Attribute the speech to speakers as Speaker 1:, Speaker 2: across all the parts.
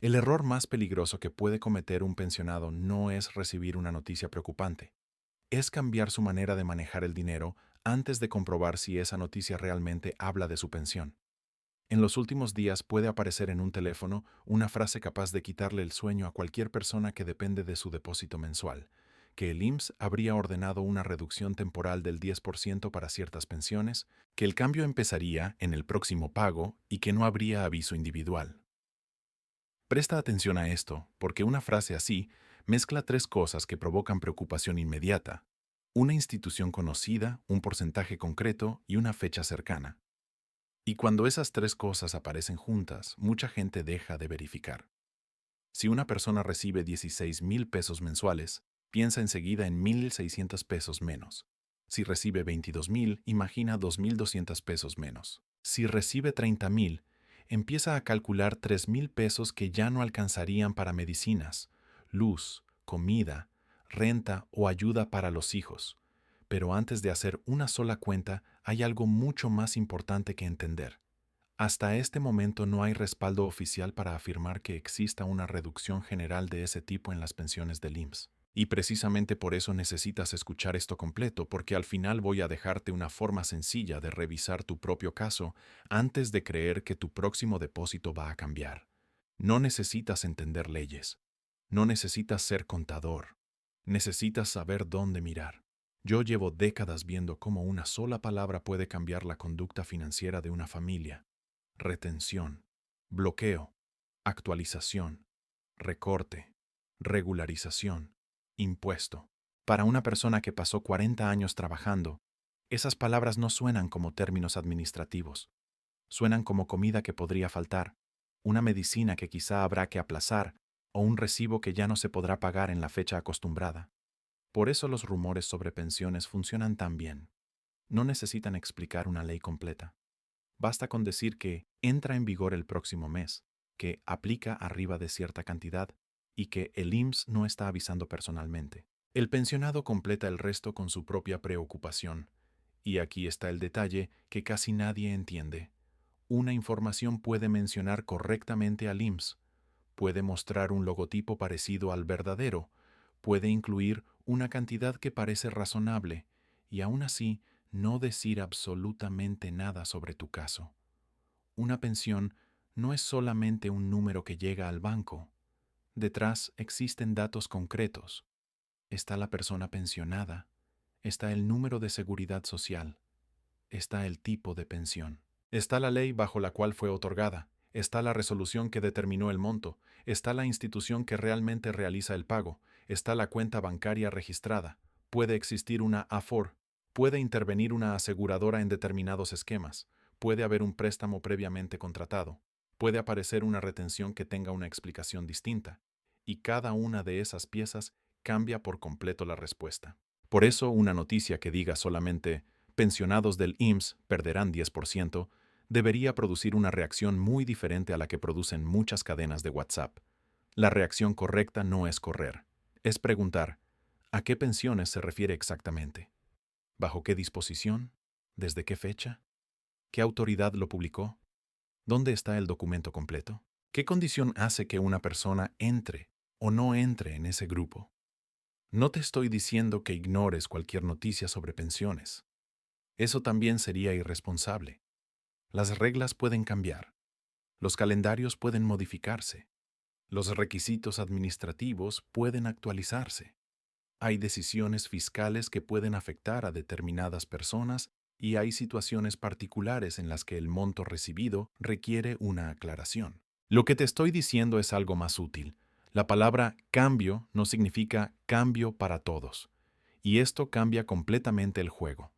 Speaker 1: El error más peligroso que puede cometer un pensionado no es recibir una noticia preocupante, es cambiar su manera de manejar el dinero antes de comprobar si esa noticia realmente habla de su pensión. En los últimos días puede aparecer en un teléfono una frase capaz de quitarle el sueño a cualquier persona que depende de su depósito mensual, que el IMSS habría ordenado una reducción temporal del 10% para ciertas pensiones, que el cambio empezaría en el próximo pago y que no habría aviso individual. Presta atención a esto, porque una frase así mezcla tres cosas que provocan preocupación inmediata: una institución conocida, un porcentaje concreto y una fecha cercana. Y cuando esas tres cosas aparecen juntas, mucha gente deja de verificar. Si una persona recibe 16,000 pesos mensuales, piensa enseguida en 1,600 pesos menos. Si recibe 22,000, imagina 2,200 pesos menos. Si recibe 30,000, empieza a calcular 3,000 pesos que ya no alcanzarían para medicinas, luz, comida, renta o ayuda para los hijos. Pero antes de hacer una sola cuenta, hay algo mucho más importante que entender. Hasta este momento no hay respaldo oficial para afirmar que exista una reducción general de ese tipo en las pensiones del IMSS. Y precisamente por eso necesitas escuchar esto completo, porque al final voy a dejarte una forma sencilla de revisar tu propio caso antes de creer que tu próximo depósito va a cambiar. No necesitas entender leyes. No necesitas ser contador. Necesitas saber dónde mirar. Yo llevo décadas viendo cómo una sola palabra puede cambiar la conducta financiera de una familia: retención, bloqueo, actualización, recorte, regularización, impuesto. Para una persona que pasó 40 años trabajando, esas palabras no suenan como términos administrativos. Suenan como comida que podría faltar, una medicina que quizá habrá que aplazar o un recibo que ya no se podrá pagar en la fecha acostumbrada. Por eso los rumores sobre pensiones funcionan tan bien. No necesitan explicar una ley completa. Basta con decir que entra en vigor el próximo mes, que aplica arriba de cierta cantidad y que el IMSS no está avisando personalmente. El pensionado completa el resto con su propia preocupación. Y aquí está el detalle que casi nadie entiende. Una información puede mencionar correctamente al IMSS, puede mostrar un logotipo parecido al verdadero, puede incluir una cantidad que parece razonable y aún así no decir absolutamente nada sobre tu caso. Una pensión no es solamente un número que llega al banco. Detrás existen datos concretos. Está la persona pensionada, está el número de seguridad social, está el tipo de pensión. Está la ley bajo la cual fue otorgada, está la resolución que determinó el monto, está la institución que realmente realiza el pago, está la cuenta bancaria registrada, puede existir una AFOR, puede intervenir una aseguradora en determinados esquemas, puede haber un préstamo previamente contratado, puede aparecer una retención que tenga una explicación distinta, y cada una de esas piezas cambia por completo la respuesta. Por eso, una noticia que diga solamente pensionados del IMSS perderán 10%, debería producir una reacción muy diferente a la que producen muchas cadenas de WhatsApp. La reacción correcta no es correr, es preguntar: ¿a qué pensiones se refiere exactamente? ¿Bajo qué disposición? ¿Desde qué fecha? ¿Qué autoridad lo publicó? ¿Dónde está el documento completo? ¿Qué condición hace que una persona entre o no entre en ese grupo? No te estoy diciendo que ignores cualquier noticia sobre pensiones. Eso también sería irresponsable. Las reglas pueden cambiar, los calendarios pueden modificarse, los requisitos administrativos pueden actualizarse. Hay decisiones fiscales que pueden afectar a determinadas personas y hay situaciones particulares en las que el monto recibido requiere una aclaración. Lo que te estoy diciendo es algo más útil. La palabra cambio no significa cambio para todos, y esto cambia completamente el juego.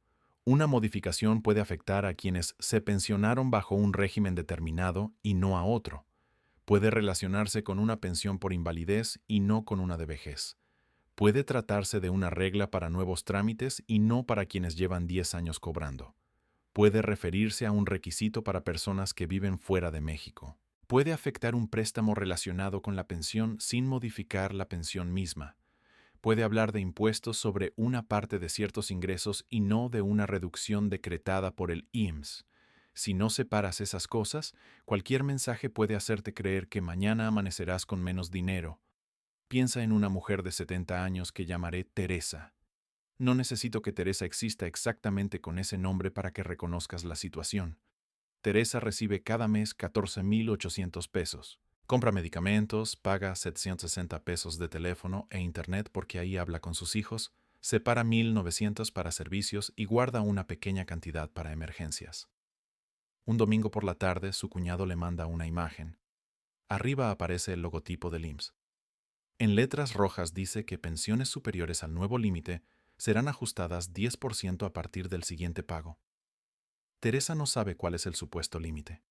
Speaker 1: Una modificación puede afectar a quienes se pensionaron bajo un régimen determinado y no a otro. Puede relacionarse con una pensión por invalidez y no con una de vejez. Puede tratarse de una regla para nuevos trámites y no para quienes llevan 10 años cobrando. Puede referirse a un requisito para personas que viven fuera de México. Puede afectar un préstamo relacionado con la pensión sin modificar la pensión misma. Puede hablar de impuestos sobre una parte de ciertos ingresos y no de una reducción decretada por el IMSS. Si no separas esas cosas, cualquier mensaje puede hacerte creer que mañana amanecerás con menos dinero. Piensa en una mujer de 70 años que llamaré Teresa. No necesito que Teresa exista exactamente con ese nombre para que reconozcas la situación. Teresa recibe cada mes 14,800 pesos. Compra medicamentos, paga 760 pesos de teléfono e internet porque ahí habla con sus hijos, separa 1,900 para servicios y guarda una pequeña cantidad para emergencias. Un domingo por la tarde, su cuñado le manda una imagen. Arriba aparece el logotipo del IMSS. En letras rojas dice que pensiones superiores al nuevo límite serán ajustadas 10% a partir del siguiente pago. Teresa no sabe cuál es el supuesto límite.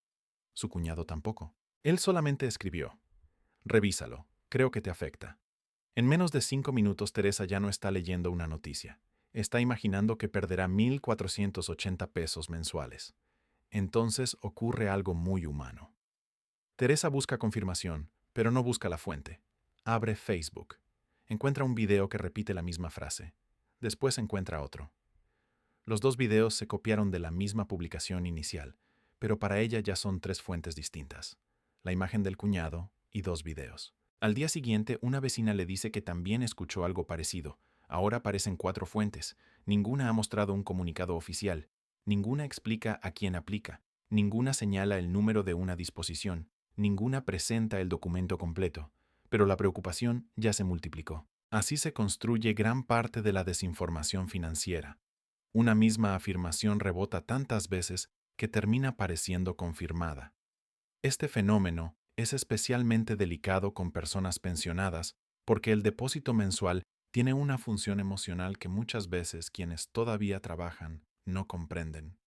Speaker 1: Su cuñado tampoco. Él solamente escribió: revísalo, creo que te afecta. En menos de 5 minutos Teresa ya no está leyendo una noticia. Está imaginando que perderá 1,480 pesos mensuales. Entonces ocurre algo muy humano. Teresa busca confirmación, pero no busca la fuente. Abre Facebook. Encuentra un video que repite la misma frase. Después encuentra otro. Los dos videos se copiaron de la misma publicación inicial, pero para ella ya son 3 fuentes distintas: la imagen del cuñado y 2 videos. Al día siguiente, una vecina le dice que también escuchó algo parecido. Ahora aparecen 4 fuentes. Ninguna ha mostrado un comunicado oficial. Ninguna explica a quién aplica. Ninguna señala el número de una disposición. Ninguna presenta el documento completo. Pero la preocupación ya se multiplicó. Así se construye gran parte de la desinformación financiera. Una misma afirmación rebota tantas veces que termina pareciendo confirmada. Este fenómeno es especialmente delicado con personas pensionadas porque el depósito mensual tiene una función emocional que muchas veces quienes todavía trabajan no comprenden.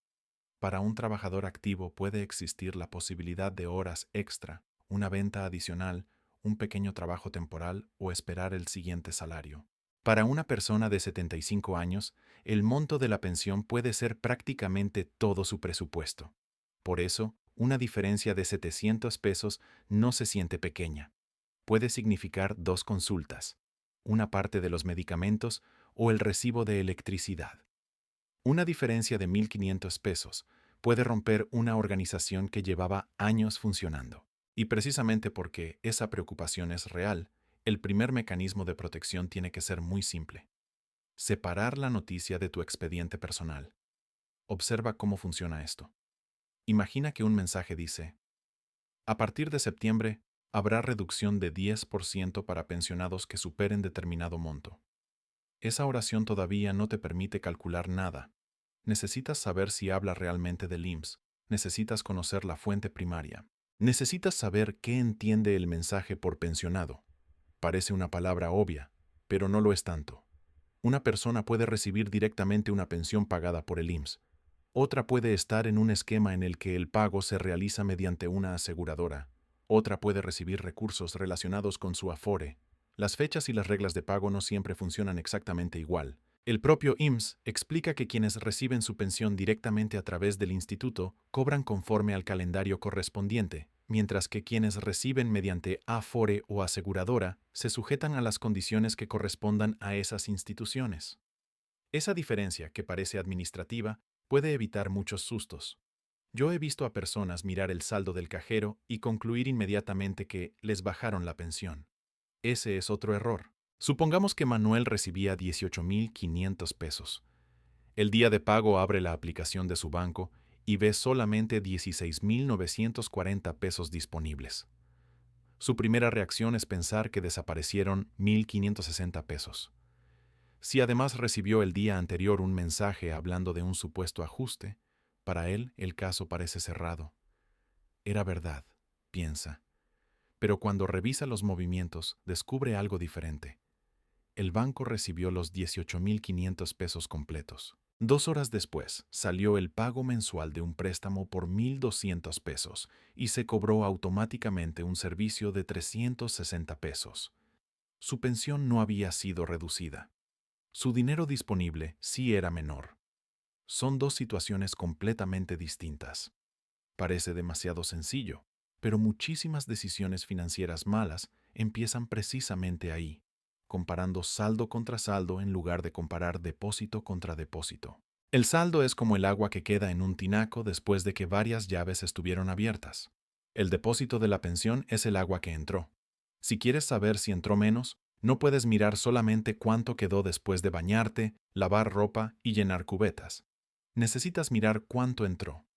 Speaker 1: Para un trabajador activo puede existir la posibilidad de horas extra, una venta adicional, un pequeño trabajo temporal o esperar el siguiente salario. Para una persona de 75 años, el monto de la pensión puede ser prácticamente todo su presupuesto. Por eso, una diferencia de 700 pesos no se siente pequeña. Puede significar 2 consultas, una parte de los medicamentos o el recibo de electricidad. Una diferencia de 1,500 pesos puede romper una organización que llevaba años funcionando. Y precisamente porque esa preocupación es real, el primer mecanismo de protección tiene que ser muy simple: separar la noticia de tu expediente personal. Observa cómo funciona esto. Imagina que un mensaje dice: a partir de septiembre, habrá reducción de 10% para pensionados que superen determinado monto. Esa oración todavía no te permite calcular nada. Necesitas saber si habla realmente del IMSS. Necesitas conocer la fuente primaria. Necesitas saber qué entiende el mensaje por pensionado. Parece una palabra obvia, pero no lo es tanto. Una persona puede recibir directamente una pensión pagada por el IMSS. Otra puede estar en un esquema en el que el pago se realiza mediante una aseguradora. Otra puede recibir recursos relacionados con su Afore. Las fechas y las reglas de pago no siempre funcionan exactamente igual. El propio IMSS explica que quienes reciben su pensión directamente a través del instituto cobran conforme al calendario correspondiente, mientras que quienes reciben mediante Afore o aseguradora se sujetan a las condiciones que correspondan a esas instituciones. Esa diferencia, que parece administrativa, puede evitar muchos sustos. Yo he visto a personas mirar el saldo del cajero y concluir inmediatamente que les bajaron la pensión. Ese es otro error. Supongamos que Manuel recibía 18,500 pesos. El día de pago abre la aplicación de su banco y ve solamente 16,940 pesos disponibles. Su primera reacción es pensar que desaparecieron 1,560 pesos. Si además recibió el día anterior un mensaje hablando de un supuesto ajuste, para él el caso parece cerrado. Era verdad, piensa. Pero cuando revisa los movimientos, descubre algo diferente. El banco recibió los 18,500 pesos completos. 2 horas después, salió el pago mensual de un préstamo por 1,200 pesos y se cobró automáticamente un servicio de 360 pesos. Su pensión no había sido reducida. Su dinero disponible sí era menor. Son 2 situaciones completamente distintas. Parece demasiado sencillo, pero muchísimas decisiones financieras malas empiezan precisamente ahí, comparando saldo contra saldo en lugar de comparar depósito contra depósito. El saldo es como el agua que queda en un tinaco después de que varias llaves estuvieron abiertas. El depósito de la pensión es el agua que entró. Si quieres saber si entró menos, no puedes mirar solamente cuánto quedó después de bañarte, lavar ropa y llenar cubetas. Necesitas mirar cuánto entró.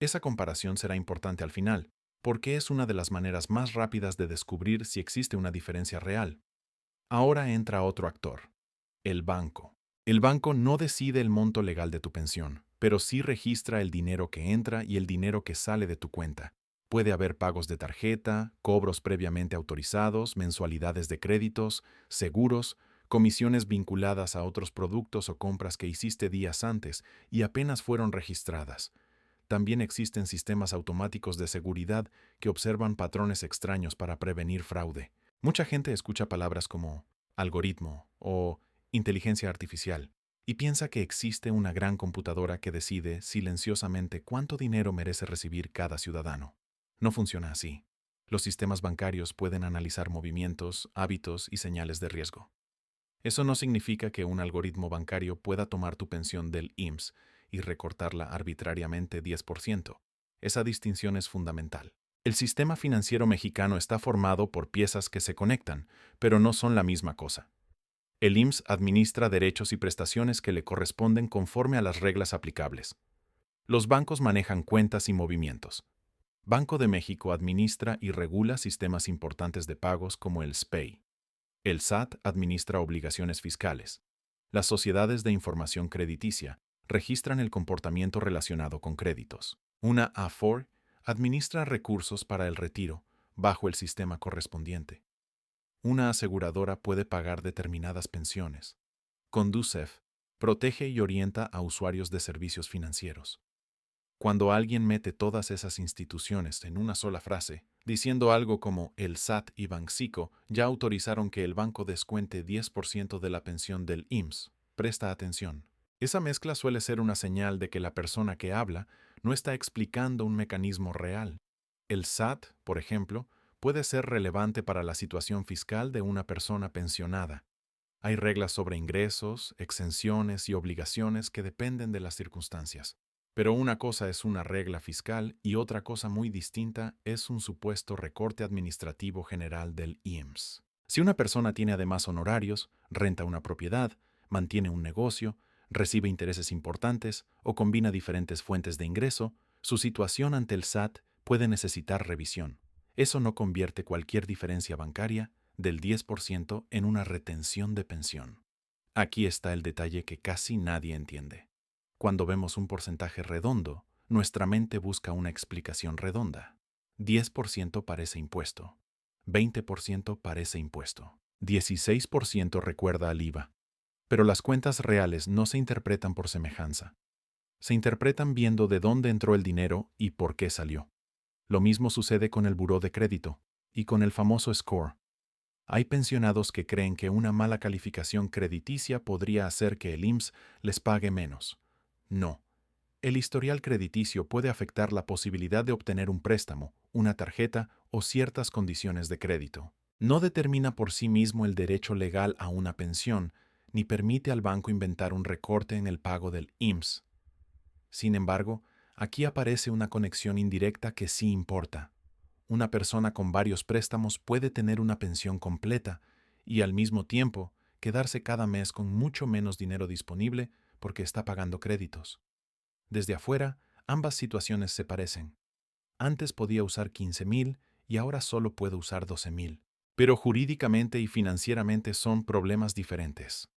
Speaker 1: Esa comparación será importante al final, porque es una de las maneras más rápidas de descubrir si existe una diferencia real. Ahora entra otro actor, el banco. El banco no decide el monto legal de tu pensión, pero sí registra el dinero que entra y el dinero que sale de tu cuenta. Puede haber pagos de tarjeta, cobros previamente autorizados, mensualidades de créditos, seguros, comisiones vinculadas a otros productos o compras que hiciste días antes y apenas fueron registradas. También existen sistemas automáticos de seguridad que observan patrones extraños para prevenir fraude. Mucha gente escucha palabras como algoritmo o inteligencia artificial y piensa que existe una gran computadora que decide silenciosamente cuánto dinero merece recibir cada ciudadano. No funciona así. Los sistemas bancarios pueden analizar movimientos, hábitos y señales de riesgo. Eso no significa que un algoritmo bancario pueda tomar tu pensión del IMSS y recortarla arbitrariamente 10%. Esa distinción es fundamental. El sistema financiero mexicano está formado por piezas que se conectan, pero no son la misma cosa. El IMSS administra derechos y prestaciones que le corresponden conforme a las reglas aplicables. Los bancos manejan cuentas y movimientos. Banco de México administra y regula sistemas importantes de pagos como el SPEI. El SAT administra obligaciones fiscales. Las sociedades de información crediticia registran el comportamiento relacionado con créditos. Una Afore administra recursos para el retiro bajo el sistema correspondiente. Una aseguradora puede pagar determinadas pensiones. Conducef protege y orienta a usuarios de servicios financieros. Cuando alguien mete todas esas instituciones en una sola frase, diciendo algo como el SAT y Banxico ya autorizaron que el banco descuente 10% de la pensión del IMSS, presta atención. Esa mezcla suele ser una señal de que la persona que habla no está explicando un mecanismo real. El SAT, por ejemplo, puede ser relevante para la situación fiscal de una persona pensionada. Hay reglas sobre ingresos, exenciones y obligaciones que dependen de las circunstancias. Pero una cosa es una regla fiscal y otra cosa muy distinta es un supuesto recorte administrativo general del IMSS. Si una persona tiene además honorarios, renta una propiedad, mantiene un negocio, recibe intereses importantes o combina diferentes fuentes de ingreso, su situación ante el SAT puede necesitar revisión. Eso no convierte cualquier diferencia bancaria del 10% en una retención de pensión. Aquí está el detalle que casi nadie entiende. Cuando vemos un porcentaje redondo, nuestra mente busca una explicación redonda. 10% parece impuesto, 20% parece impuesto, 16% recuerda al IVA. Pero las cuentas reales no se interpretan por semejanza. Se interpretan viendo de dónde entró el dinero y por qué salió. Lo mismo sucede con el buró de crédito y con el famoso score. Hay pensionados que creen que una mala calificación crediticia podría hacer que el IMSS les pague menos. No. El historial crediticio puede afectar la posibilidad de obtener un préstamo, una tarjeta o ciertas condiciones de crédito. No determina por sí mismo el derecho legal a una pensión, ni permite al banco inventar un recorte en el pago del IMSS. Sin embargo, aquí aparece una conexión indirecta que sí importa. Una persona con varios préstamos puede tener una pensión completa y al mismo tiempo quedarse cada mes con mucho menos dinero disponible porque está pagando créditos. Desde afuera, ambas situaciones se parecen. Antes podía usar 15,000 y ahora solo puedo usar 12,000. Pero jurídicamente y financieramente son problemas diferentes.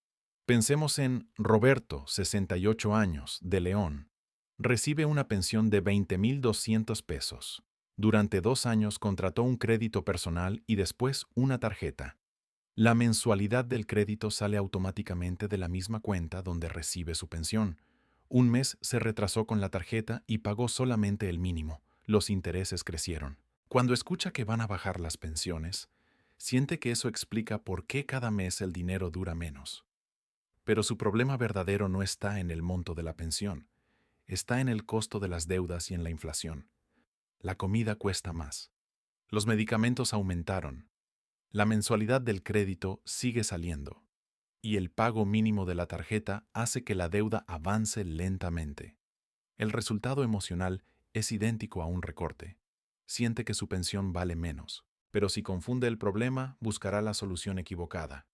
Speaker 1: Pensemos en Roberto, 68 años, de León. Recibe una pensión de 20,200 pesos. Durante 2 años contrató un crédito personal y después una tarjeta. La mensualidad del crédito sale automáticamente de la misma cuenta donde recibe su pensión. Un mes se retrasó con la tarjeta y pagó solamente el mínimo. Los intereses crecieron. Cuando escucha que van a bajar las pensiones, siente que eso explica por qué cada mes el dinero dura menos. Pero su problema verdadero no está en el monto de la pensión, está en el costo de las deudas y en la inflación. La comida cuesta más. Los medicamentos aumentaron. La mensualidad del crédito sigue saliendo. y el pago mínimo de la tarjeta hace que la deuda avance lentamente. El resultado emocional es idéntico a un recorte. Siente que su pensión vale menos, pero si confunde el problema, buscará la solución equivocada.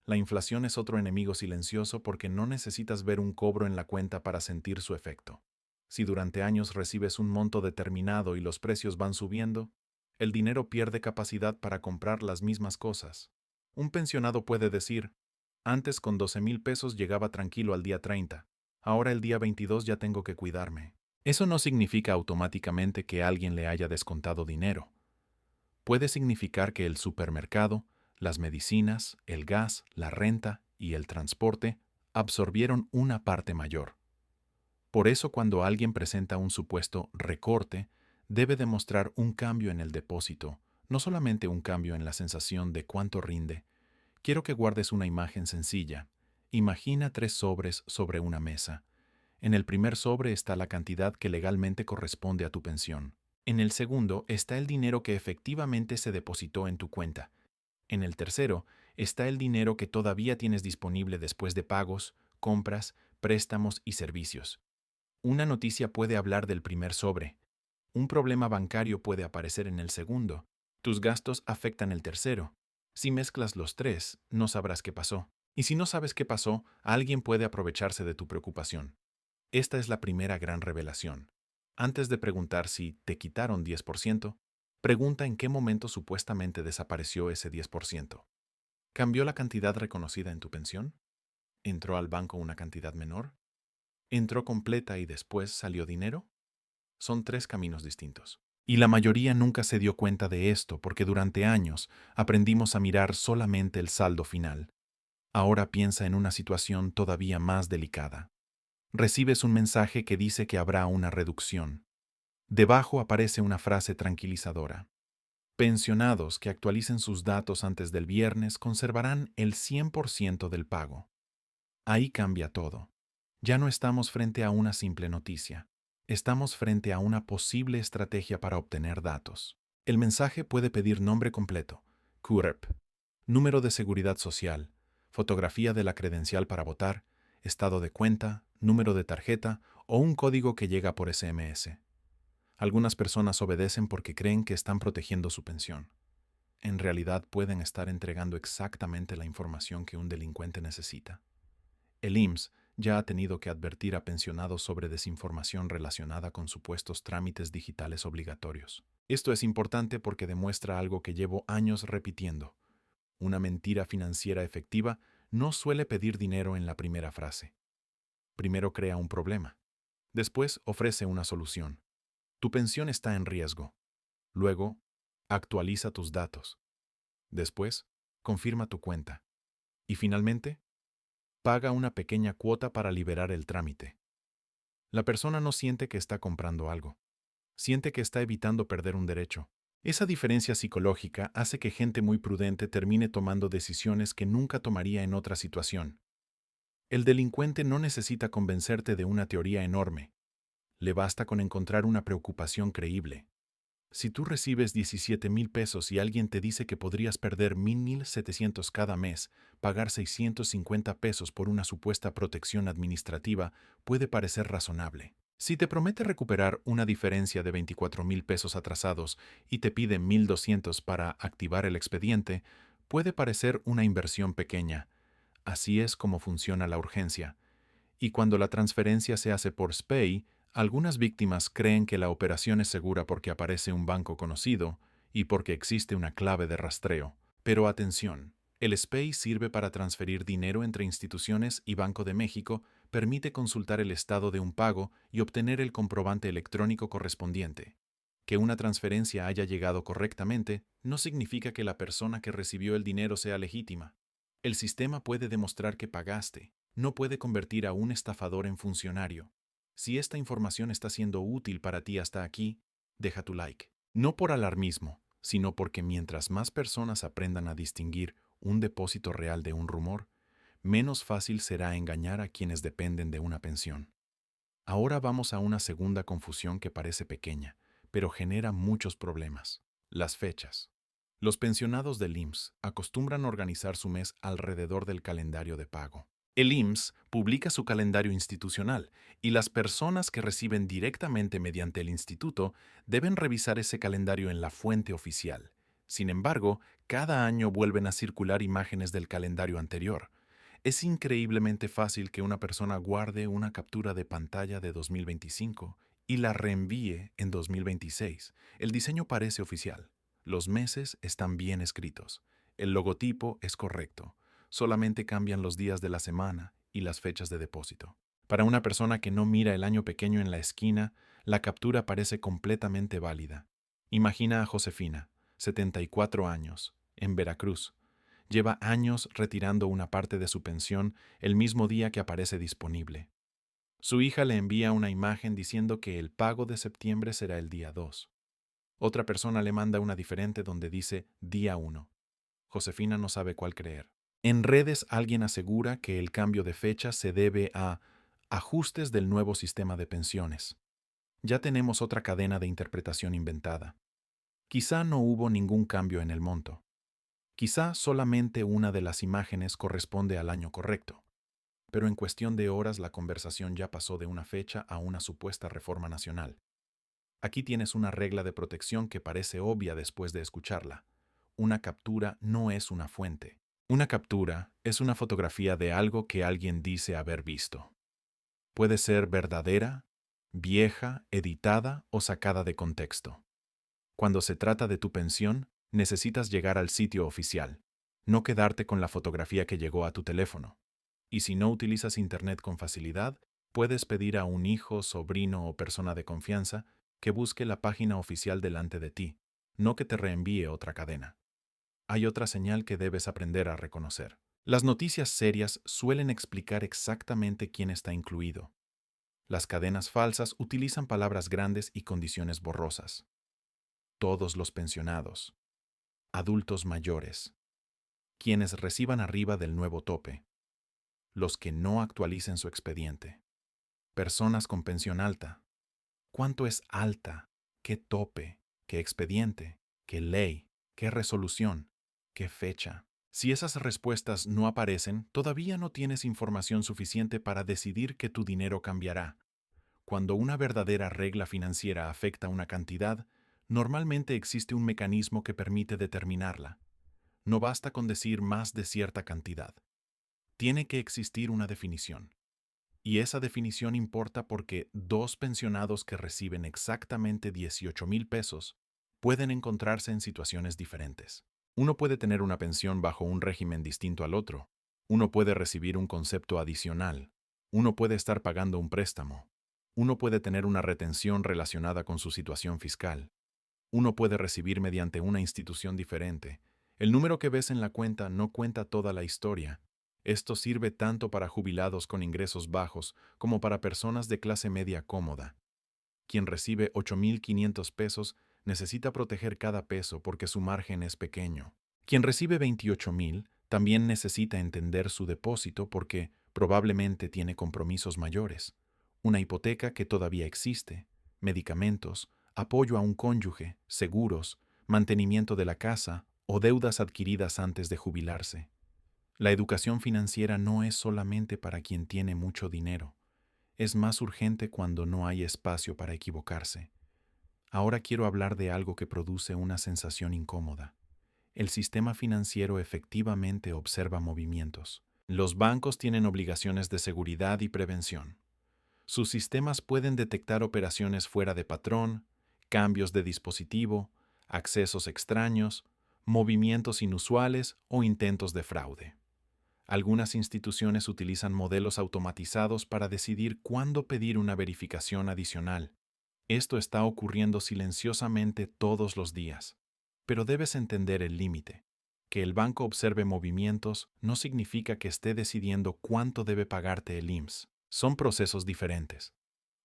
Speaker 1: La inflación es otro enemigo silencioso porque no necesitas ver un cobro en la cuenta para sentir su efecto. Si durante años recibes un monto determinado y los precios van subiendo, el dinero pierde capacidad para comprar las mismas cosas. Un pensionado puede decir, antes con 12,000 pesos llegaba tranquilo al día 30, ahora el día 22 ya tengo que cuidarme. Eso no significa automáticamente que alguien le haya descontado dinero. Puede significar que el supermercado, las medicinas, el gas, la renta y el transporte absorbieron una parte mayor. Por eso cuando alguien presenta un supuesto recorte, debe demostrar un cambio en el depósito, no solamente un cambio en la sensación de cuánto rinde. Quiero que guardes una imagen sencilla. Imagina 3 sobres sobre una mesa. En el primer sobre está la cantidad que legalmente corresponde a tu pensión. En el segundo está el dinero que efectivamente se depositó en tu cuenta. En el tercero está el dinero que todavía tienes disponible después de pagos, compras, préstamos y servicios. Una noticia puede hablar del primer sobre. Un problema bancario puede aparecer en el segundo. Tus gastos afectan el tercero. Si mezclas los tres, no sabrás qué pasó. Y si no sabes qué pasó, alguien puede aprovecharse de tu preocupación. Esta es la primera gran revelación. Antes de preguntar si te quitaron 10%, pregunta en qué momento supuestamente desapareció ese 10%. ¿Cambió la cantidad reconocida en tu pensión? ¿Entró al banco una cantidad menor? ¿Entró completa y después salió dinero? Son 3 caminos distintos. Y la mayoría nunca se dio cuenta de esto porque durante años aprendimos a mirar solamente el saldo final. Ahora piensa en una situación todavía más delicada. Recibes un mensaje que dice que habrá una reducción. Debajo aparece una frase tranquilizadora. Pensionados que actualicen sus datos antes del viernes conservarán el 100% del pago. Ahí cambia todo. Ya no estamos frente a una simple noticia. Estamos frente a una posible estrategia para obtener datos. El mensaje puede pedir nombre completo, CURP, número de seguridad social, fotografía de la credencial para votar, estado de cuenta, número de tarjeta o un código que llega por SMS. Algunas personas obedecen porque creen que están protegiendo su pensión. En realidad pueden estar entregando exactamente la información que un delincuente necesita. El IMSS ya ha tenido que advertir a pensionados sobre desinformación relacionada con supuestos trámites digitales obligatorios. Esto es importante porque demuestra algo que llevo años repitiendo. Una mentira financiera efectiva no suele pedir dinero en la primera frase. Primero crea un problema. Después ofrece una solución. Tu pensión está en riesgo. Luego, actualiza tus datos. Después, confirma tu cuenta. Y finalmente, paga una pequeña cuota para liberar el trámite. La persona no siente que está comprando algo. Siente que está evitando perder un derecho. Esa diferencia psicológica hace que gente muy prudente termine tomando decisiones que nunca tomaría en otra situación. El delincuente no necesita convencerte de una teoría enorme. Le basta con encontrar una preocupación creíble. Si tú recibes 17,000 pesos y alguien te dice que podrías perder 1,700 cada mes, pagar 650 pesos por una supuesta protección administrativa puede parecer razonable. Si te promete recuperar una diferencia de 24,000 pesos atrasados y te pide 1,200 para activar el expediente, puede parecer una inversión pequeña. Así es como funciona la urgencia. Y cuando la transferencia se hace por SPEI, algunas víctimas creen que la operación es segura porque aparece un banco conocido y porque existe una clave de rastreo. Pero atención, el SPEI sirve para transferir dinero entre instituciones y Banco de México permite consultar el estado de un pago y obtener el comprobante electrónico correspondiente. Que una transferencia haya llegado correctamente no significa que la persona que recibió el dinero sea legítima. El sistema puede demostrar que pagaste, no puede convertir a un estafador en funcionario. Si esta información está siendo útil para ti hasta aquí, deja tu like. No por alarmismo, sino porque mientras más personas aprendan a distinguir un depósito real de un rumor, menos fácil será engañar a quienes dependen de una pensión. Ahora vamos a una segunda confusión que parece pequeña, pero genera muchos problemas. Las fechas. Los pensionados del IMSS acostumbran organizar su mes alrededor del calendario de pago. El IMSS publica su calendario institucional y las personas que reciben directamente mediante el instituto deben revisar ese calendario en la fuente oficial. Sin embargo, cada año vuelven a circular imágenes del calendario anterior. Es increíblemente fácil que una persona guarde una captura de pantalla de 2025 y la reenvíe en 2026. El diseño parece oficial. Los meses están bien escritos. El logotipo es correcto. Solamente cambian los días de la semana y las fechas de depósito. Para una persona que no mira el año pequeño en la esquina, la captura parece completamente válida. Imagina a Josefina, 74 años, en Veracruz. Lleva años retirando una parte de su pensión el mismo día que aparece disponible. Su hija le envía una imagen diciendo que el pago de septiembre será el día 2. Otra persona le manda una diferente donde dice día 1. Josefina no sabe cuál creer. En redes alguien asegura que el cambio de fecha se debe a ajustes del nuevo sistema de pensiones. Ya tenemos otra cadena de interpretación inventada. Quizá no hubo ningún cambio en el monto. Quizá solamente una de las imágenes corresponde al año correcto. Pero en cuestión de horas la conversación ya pasó de una fecha a una supuesta reforma nacional. Aquí tienes una regla de protección que parece obvia después de escucharla. Una captura no es una fuente. Una captura es una fotografía de algo que alguien dice haber visto. Puede ser verdadera, vieja, editada o sacada de contexto. Cuando se trata de tu pensión, necesitas llegar al sitio oficial, no quedarte con la fotografía que llegó a tu teléfono. Y si no utilizas Internet con facilidad, puedes pedir a un hijo, sobrino o persona de confianza que busque la página oficial delante de ti, no que te reenvíe otra cadena. Hay otra señal que debes aprender a reconocer. Las noticias serias suelen explicar exactamente quién está incluido. Las cadenas falsas utilizan palabras grandes y condiciones borrosas. Todos los pensionados, adultos mayores, quienes reciban arriba del nuevo tope, los que no actualicen su expediente, personas con pensión alta. ¿Cuánto es alta? ¿Qué tope? ¿Qué expediente? ¿Qué ley? ¿Qué resolución? ¿Qué fecha? Si esas respuestas no aparecen, todavía no tienes información suficiente para decidir que tu dinero cambiará. Cuando una verdadera regla financiera afecta una cantidad, normalmente existe un mecanismo que permite determinarla. No basta con decir más de cierta cantidad. Tiene que existir una definición. Y esa definición importa porque dos pensionados que reciben exactamente 18,000 pesos pueden encontrarse en situaciones diferentes. Uno puede tener una pensión bajo un régimen distinto al otro. Uno puede recibir un concepto adicional. Uno puede estar pagando un préstamo. Uno puede tener una retención relacionada con su situación fiscal. Uno puede recibir mediante una institución diferente. El número que ves en la cuenta no cuenta toda la historia. Esto sirve tanto para jubilados con ingresos bajos como para personas de clase media cómoda. Quien recibe 8,500 pesos necesita proteger cada peso porque su margen es pequeño. Quien recibe 28,000 también necesita entender su depósito porque probablemente tiene compromisos mayores. Una hipoteca que todavía existe, medicamentos, apoyo a un cónyuge, seguros, mantenimiento de la casa o deudas adquiridas antes de jubilarse. La educación financiera no es solamente para quien tiene mucho dinero. Es más urgente cuando no hay espacio para equivocarse. Ahora quiero hablar de algo que produce una sensación incómoda. El sistema financiero efectivamente observa movimientos. Los bancos tienen obligaciones de seguridad y prevención. Sus sistemas pueden detectar operaciones fuera de patrón, cambios de dispositivo, accesos extraños, movimientos inusuales o intentos de fraude. Algunas instituciones utilizan modelos automatizados para decidir cuándo pedir una verificación adicional. Esto está ocurriendo silenciosamente todos los días. Pero debes entender el límite. Que el banco observe movimientos no significa que esté decidiendo cuánto debe pagarte el IMSS. Son procesos diferentes.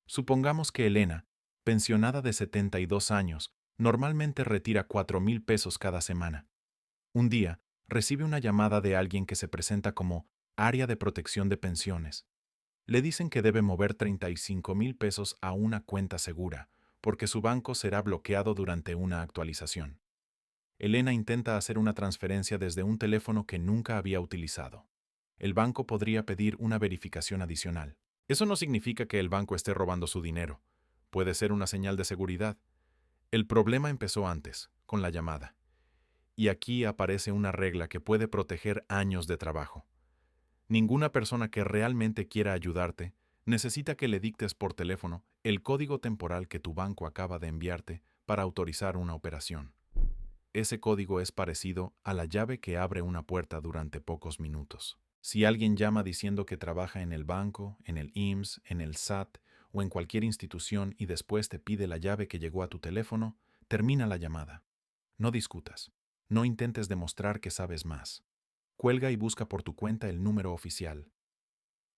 Speaker 1: Supongamos que Elena, pensionada de 72 años, normalmente retira 4,000 pesos cada semana. Un día, recibe una llamada de alguien que se presenta como Área de Protección de Pensiones. Le dicen que debe mover 35,000 pesos a una cuenta segura, porque su banco será bloqueado durante una actualización. Elena intenta hacer una transferencia desde un teléfono que nunca había utilizado. El banco podría pedir una verificación adicional. Eso no significa que el banco esté robando su dinero. Puede ser una señal de seguridad. El problema empezó antes, con la llamada. Y aquí aparece una regla que puede proteger años de trabajo. Ninguna persona que realmente quiera ayudarte necesita que le dictes por teléfono el código temporal que tu banco acaba de enviarte para autorizar una operación. Ese código es parecido a la llave que abre una puerta durante pocos minutos. Si alguien llama diciendo que trabaja en el banco, en el IMSS, en el SAT o en cualquier institución y después te pide la llave que llegó a tu teléfono, termina la llamada. No discutas. No intentes demostrar que sabes más. Cuelga y busca por tu cuenta el número oficial.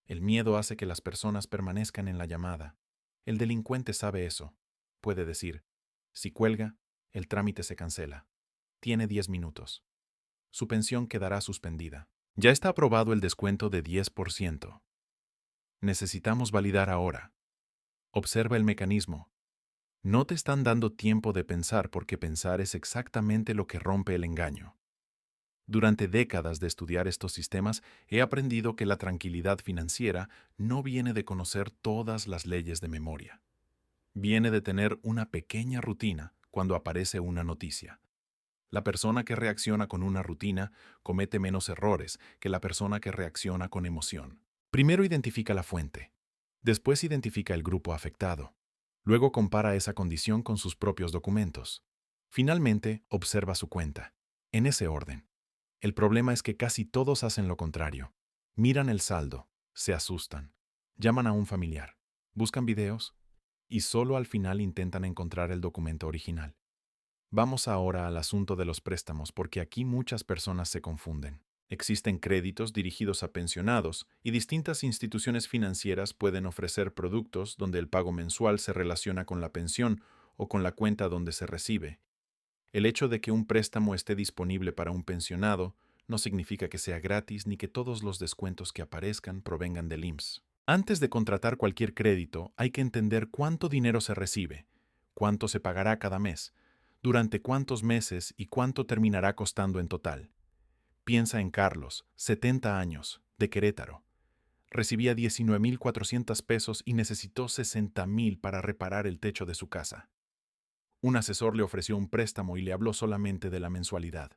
Speaker 1: El miedo hace que las personas permanezcan en la llamada. El delincuente sabe eso. Puede decir, si cuelga, el trámite se cancela. Tiene 10 minutos. Su pensión quedará suspendida. Ya está aprobado el descuento de 10%. Necesitamos validar ahora. Observa el mecanismo. No te están dando tiempo de pensar porque pensar es exactamente lo que rompe el engaño. Durante décadas de estudiar estos sistemas, he aprendido que la tranquilidad financiera no viene de conocer todas las leyes de memoria. Viene de tener una pequeña rutina cuando aparece una noticia. La persona que reacciona con una rutina comete menos errores que la persona que reacciona con emoción. Primero identifica la fuente. Después identifica el grupo afectado. Luego compara esa condición con sus propios documentos. Finalmente, observa su cuenta. En ese orden. El problema es que casi todos hacen lo contrario. Miran el saldo, se asustan, llaman a un familiar, buscan videos y solo al final intentan encontrar el documento original. Vamos ahora al asunto de los préstamos porque aquí muchas personas se confunden. Existen créditos dirigidos a pensionados y distintas instituciones financieras pueden ofrecer productos donde el pago mensual se relaciona con la pensión o con la cuenta donde se recibe. El hecho de que un préstamo esté disponible para un pensionado no significa que sea gratis ni que todos los descuentos que aparezcan provengan del IMSS. Antes de contratar cualquier crédito, hay que entender cuánto dinero se recibe, cuánto se pagará cada mes, durante cuántos meses y cuánto terminará costando en total. Piensa en Carlos, 70 años, de Querétaro. Recibía 19,400 pesos y necesitó 60,000 para reparar el techo de su casa. Un asesor le ofreció un préstamo y le habló solamente de la mensualidad.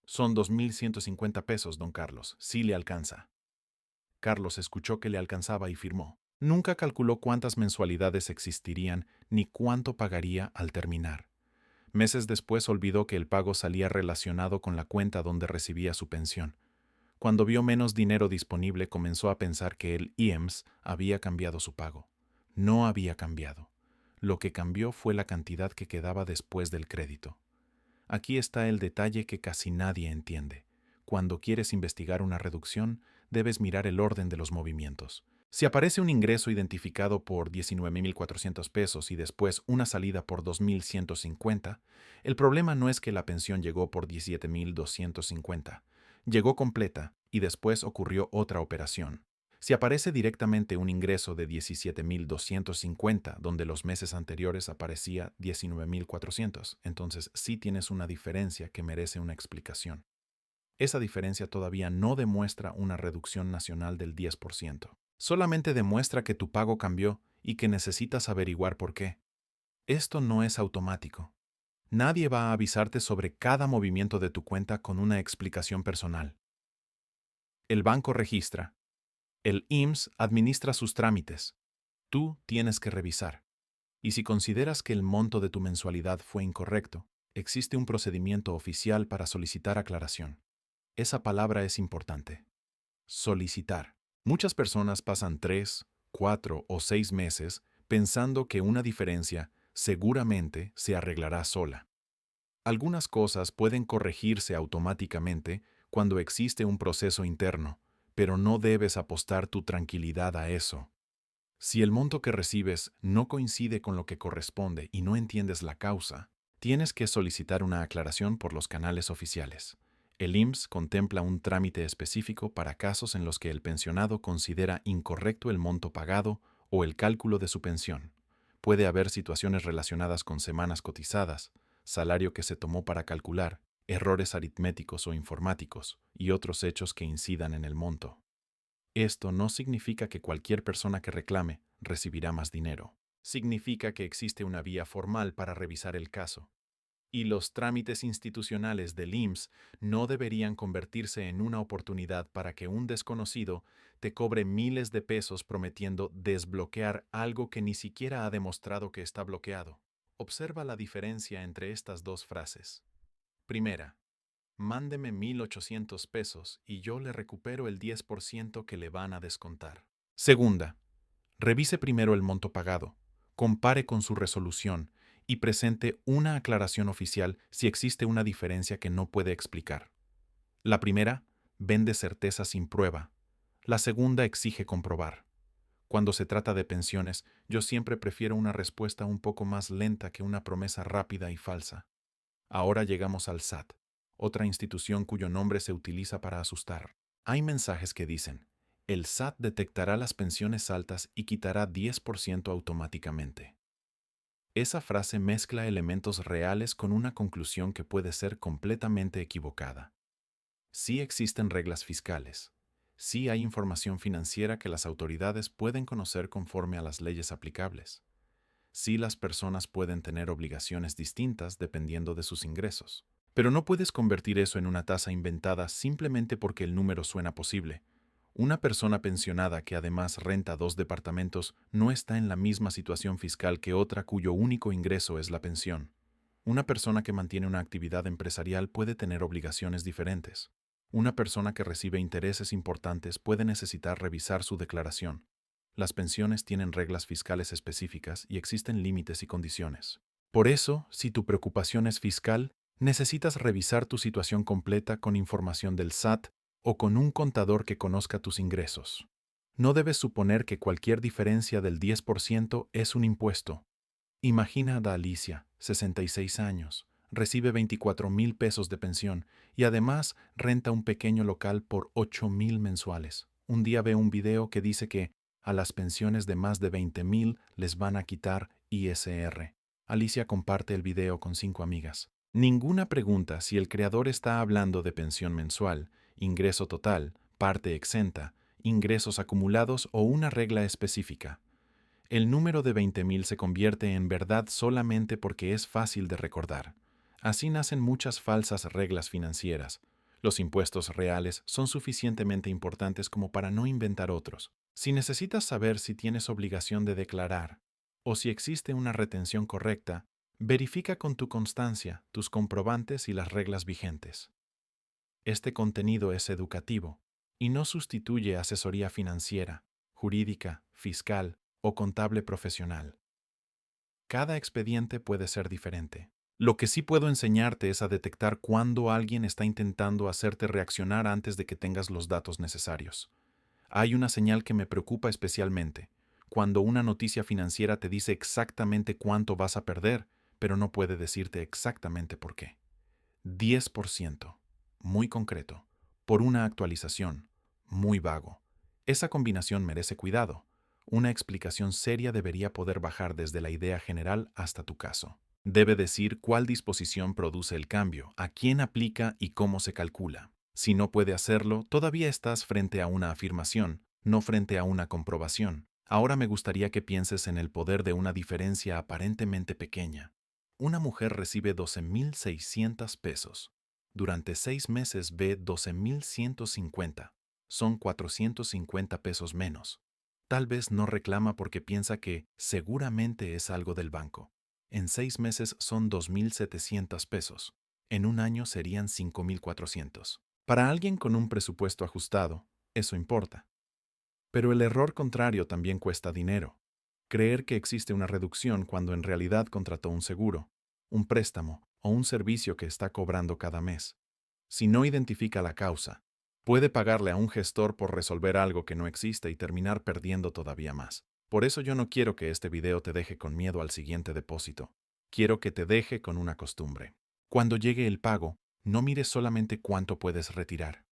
Speaker 1: Son 2,150 pesos, don Carlos. Sí le alcanza. Carlos escuchó que le alcanzaba y firmó. Nunca calculó cuántas mensualidades existirían ni cuánto pagaría al terminar. Meses después olvidó que el pago salía relacionado con la cuenta donde recibía su pensión. Cuando vio menos dinero disponible, comenzó a pensar que el IEMS había cambiado su pago. No había cambiado. Lo que cambió fue la cantidad que quedaba después del crédito. Aquí está el detalle que casi nadie entiende. Cuando quieres investigar una reducción, debes mirar el orden de los movimientos. Si aparece un ingreso identificado por 19,400 pesos y después una salida por 2,150, el problema no es que la pensión llegó por 17,250. Llegó completa y después ocurrió otra operación. Si aparece directamente un ingreso de 17,250, donde los meses anteriores aparecía 19,400, entonces sí tienes una diferencia que merece una explicación. Esa diferencia todavía no demuestra una reducción nacional del 10%. Solamente demuestra que tu pago cambió y que necesitas averiguar por qué. Esto no es automático. Nadie va a avisarte sobre cada movimiento de tu cuenta con una explicación personal. El banco registra. El IMSS administra sus trámites. Tú tienes que revisar. Y si consideras que el monto de tu mensualidad fue incorrecto, existe un procedimiento oficial para solicitar aclaración. Esa palabra es importante. Solicitar. Muchas personas pasan 3, 4 o 6 meses pensando que una diferencia seguramente se arreglará sola. Algunas cosas pueden corregirse automáticamente cuando existe un proceso interno, pero no debes apostar tu tranquilidad a eso. Si el monto que recibes no coincide con lo que corresponde y no entiendes la causa, tienes que solicitar una aclaración por los canales oficiales. El IMSS contempla un trámite específico para casos en los que el pensionado considera incorrecto el monto pagado o el cálculo de su pensión. Puede haber situaciones relacionadas con semanas cotizadas, salario que se tomó para calcular, errores aritméticos o informáticos y otros hechos que incidan en el monto. Esto no significa que cualquier persona que reclame recibirá más dinero. Significa que existe una vía formal para revisar el caso. Y los trámites institucionales del IMSS no deberían convertirse en una oportunidad para que un desconocido te cobre miles de pesos prometiendo desbloquear algo que ni siquiera ha demostrado que está bloqueado. Observa la diferencia entre estas dos frases. Primera, mándeme 1,800 pesos y yo le recupero el 10% que le van a descontar. Segunda, revise primero el monto pagado, compare con su resolución y presente una aclaración oficial si existe una diferencia que no puede explicar. La primera vende certeza sin prueba. La segunda exige comprobar. Cuando se trata de pensiones, yo siempre prefiero una respuesta un poco más lenta que una promesa rápida y falsa. Ahora llegamos al SAT, otra institución cuyo nombre se utiliza para asustar. Hay mensajes que dicen, el SAT detectará las pensiones altas y quitará 10% automáticamente. Esa frase mezcla elementos reales con una conclusión que puede ser completamente equivocada. Sí existen reglas fiscales. Sí hay información financiera que las autoridades pueden conocer conforme a las leyes aplicables. Sí las personas pueden tener obligaciones distintas dependiendo de sus ingresos. Pero no puedes convertir eso en una tasa inventada simplemente porque el número suena posible. Una persona pensionada que además renta 2 departamentos no está en la misma situación fiscal que otra cuyo único ingreso es la pensión. Una persona que mantiene una actividad empresarial puede tener obligaciones diferentes. Una persona que recibe intereses importantes puede necesitar revisar su declaración. Las pensiones tienen reglas fiscales específicas y existen límites y condiciones. Por eso, si tu preocupación es fiscal, necesitas revisar tu situación completa con información del SAT o con un contador que conozca tus ingresos. No debes suponer que cualquier diferencia del 10% es un impuesto. Imagina a Alicia, 66 años, recibe 24,000 pesos de pensión y además renta un pequeño local por 8,000 mensuales. Un día ve un video que dice que a las pensiones de más de 20,000 les van a quitar ISR. Alicia comparte el video con 5 amigas. Ninguna pregunta si el creador está hablando de pensión mensual, ingreso total, parte exenta, ingresos acumulados o una regla específica. El número de 20,000 se convierte en verdad solamente porque es fácil de recordar. Así nacen muchas falsas reglas financieras. Los impuestos reales son suficientemente importantes como para no inventar otros. Si necesitas saber si tienes obligación de declarar o si existe una retención correcta, verifica con tu constancia tus comprobantes y las reglas vigentes. Este contenido es educativo y no sustituye asesoría financiera, jurídica, fiscal o contable profesional. Cada expediente puede ser diferente. Lo que sí puedo enseñarte es a detectar cuándo alguien está intentando hacerte reaccionar antes de que tengas los datos necesarios. Hay una señal que me preocupa especialmente, cuando una noticia financiera te dice exactamente cuánto vas a perder, pero no puede decirte exactamente por qué. 10%, muy concreto, por una actualización, muy vago. Esa combinación merece cuidado. Una explicación seria debería poder bajar desde la idea general hasta tu caso. Debe decir cuál disposición produce el cambio, a quién aplica y cómo se calcula. Si no puede hacerlo, todavía estás frente a una afirmación, no frente a una comprobación. Ahora me gustaría que pienses en el poder de una diferencia aparentemente pequeña. Una mujer recibe 12,600 pesos. Durante 6 meses ve 12,150. Son 450 pesos menos. Tal vez no reclama porque piensa que seguramente es algo del banco. En 6 meses son 2,700 pesos. En un año serían 5,400. Para alguien con un presupuesto ajustado, eso importa. Pero el error contrario también cuesta dinero. Creer que existe una reducción cuando en realidad contrató un seguro, un préstamo o un servicio que está cobrando cada mes. Si no identifica la causa, puede pagarle a un gestor por resolver algo que no existe y terminar perdiendo todavía más. Por eso yo no quiero que este video te deje con miedo al siguiente depósito. Quiero que te deje con una costumbre. Cuando llegue el pago, no mires solamente cuánto puedes retirar.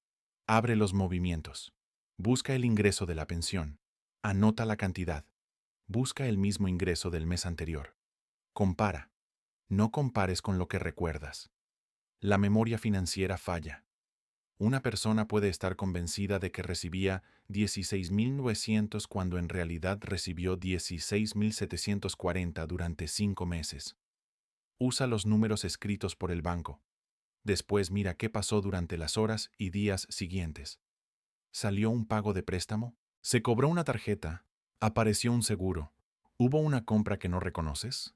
Speaker 1: Abre los movimientos. Busca el ingreso de la pensión. Anota la cantidad. Busca el mismo ingreso del mes anterior. Compara. No compares con lo que recuerdas. La memoria financiera falla. Una persona puede estar convencida de que recibía 16.900 cuando en realidad recibió 16.740 durante 5 meses. Usa los números escritos por el banco. Después mira qué pasó durante las horas y días siguientes. ¿Salió un pago de préstamo? ¿Se cobró una tarjeta? ¿Apareció un seguro? ¿Hubo una compra que no reconoces?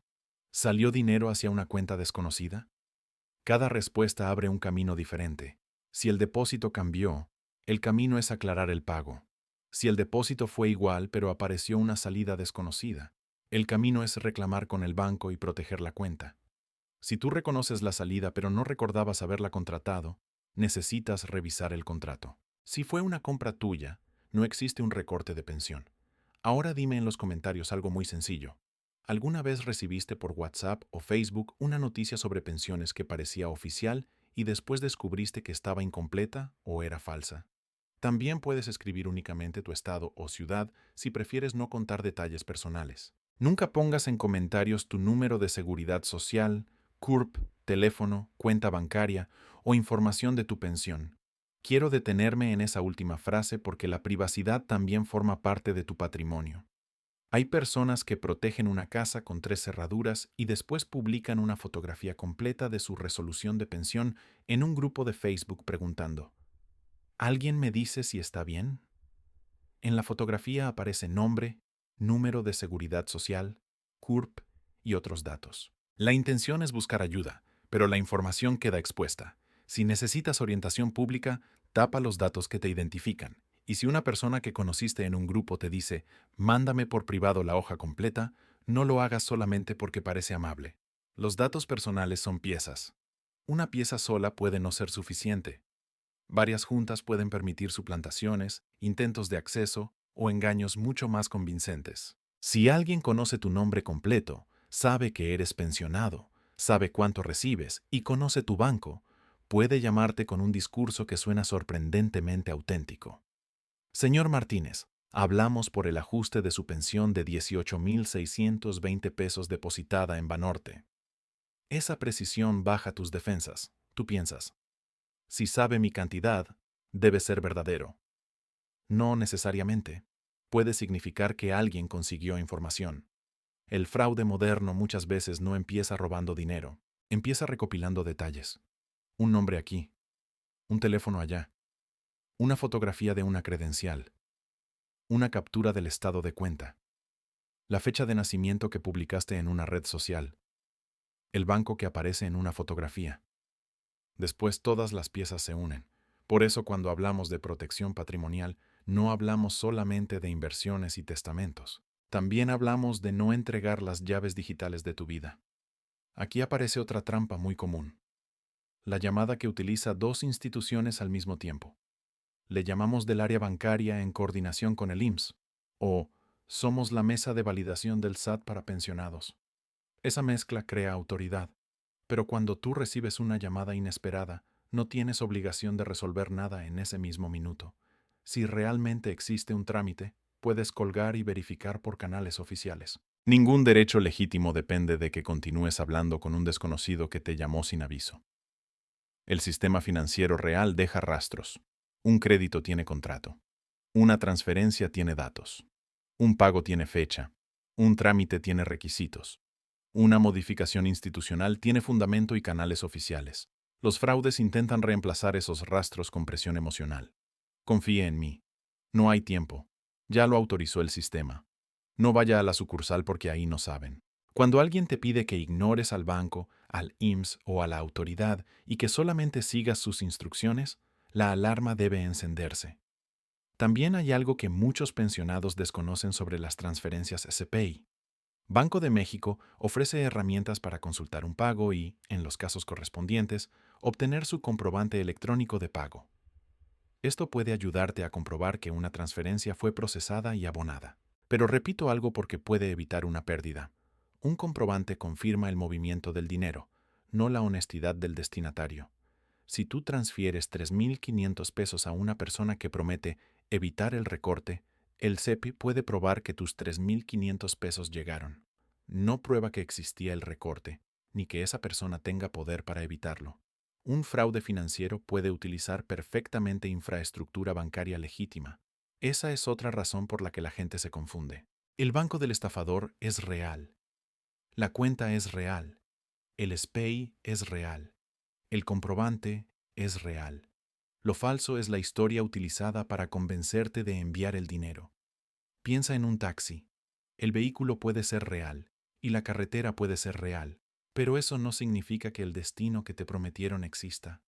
Speaker 1: ¿Salió dinero hacia una cuenta desconocida? Cada respuesta abre un camino diferente. Si el depósito cambió, el camino es aclarar el pago. Si el depósito fue igual pero apareció una salida desconocida, el camino es reclamar con el banco y proteger la cuenta. Si tú reconoces la salida pero no recordabas haberla contratado, necesitas revisar el contrato. Si fue una compra tuya, no existe un recorte de pensión. Ahora dime en los comentarios algo muy sencillo. ¿Alguna vez recibiste por WhatsApp o Facebook una noticia sobre pensiones que parecía oficial y después descubriste que estaba incompleta o era falsa? También puedes escribir únicamente tu estado o ciudad si prefieres no contar detalles personales. Nunca pongas en comentarios tu número de seguridad social, CURP, teléfono, cuenta bancaria o información de tu pensión. Quiero detenerme en esa última frase porque la privacidad también forma parte de tu patrimonio. Hay personas que protegen una casa con 3 cerraduras y después publican una fotografía completa de su resolución de pensión en un grupo de Facebook preguntando: ¿alguien me dice si está bien? En la fotografía aparece nombre, número de seguridad social, CURP y otros datos. La intención es buscar ayuda, pero la información queda expuesta. Si necesitas orientación pública, tapa los datos que te identifican. Y si una persona que conociste en un grupo te dice, mándame por privado la hoja completa, no lo hagas solamente porque parece amable. Los datos personales son piezas. Una pieza sola puede no ser suficiente. Varias juntas pueden permitir suplantaciones, intentos de acceso o engaños mucho más convincentes. Si alguien conoce tu nombre completo, sabe que eres pensionado, sabe cuánto recibes y conoce tu banco, puede llamarte con un discurso que suena sorprendentemente auténtico. Señor Martínez, hablamos por el ajuste de su pensión de 18.620 pesos depositada en Banorte. Esa precisión baja tus defensas. Tú piensas, si sabe mi cantidad, debe ser verdadero. No necesariamente. Puede significar que alguien consiguió información. El fraude moderno muchas veces no empieza robando dinero, empieza recopilando detalles. Un nombre aquí, un teléfono allá, una fotografía de una credencial, una captura del estado de cuenta, la fecha de nacimiento que publicaste en una red social, el banco que aparece en una fotografía. Después todas las piezas se unen. Por eso cuando hablamos de protección patrimonial, no hablamos solamente de inversiones y testamentos. También hablamos de no entregar las llaves digitales de tu vida. Aquí aparece otra trampa muy común. La llamada que utiliza dos instituciones al mismo tiempo. Le llamamos del área bancaria en coordinación con el IMSS. O somos la mesa de validación del SAT para pensionados. Esa mezcla crea autoridad. Pero cuando tú recibes una llamada inesperada, no tienes obligación de resolver nada en ese mismo minuto. Si realmente existe un trámite, puedes colgar y verificar por canales oficiales. Ningún derecho legítimo depende de que continúes hablando con un desconocido que te llamó sin aviso. El sistema financiero real deja rastros. Un crédito tiene contrato. Una transferencia tiene datos. Un pago tiene fecha. Un trámite tiene requisitos. Una modificación institucional tiene fundamento y canales oficiales. Los fraudes intentan reemplazar esos rastros con presión emocional. Confíe en mí. No hay tiempo. Ya lo autorizó el sistema. No vaya a la sucursal porque ahí no saben. Cuando alguien te pide que ignores al banco, al IMSS o a la autoridad y que solamente sigas sus instrucciones, la alarma debe encenderse. También hay algo que muchos pensionados desconocen sobre las transferencias SPEI. Banco de México ofrece herramientas para consultar un pago y, en los casos correspondientes, obtener su comprobante electrónico de pago. Esto puede ayudarte a comprobar que una transferencia fue procesada y abonada. Pero repito algo porque puede evitar una pérdida. Un comprobante confirma el movimiento del dinero, no la honestidad del destinatario. Si tú transfieres 3.500 pesos a una persona que promete evitar el recorte, el CEPI puede probar que tus 3.500 pesos llegaron. No prueba que existía el recorte, ni que esa persona tenga poder para evitarlo. Un fraude financiero puede utilizar perfectamente infraestructura bancaria legítima. Esa es otra razón por la que la gente se confunde. El banco del estafador es real. La cuenta es real. El SPEI es real. El comprobante es real. Lo falso es la historia utilizada para convencerte de enviar el dinero. Piensa en un taxi. El vehículo puede ser real y la carretera puede ser real, pero eso no significa que el destino que te prometieron exista.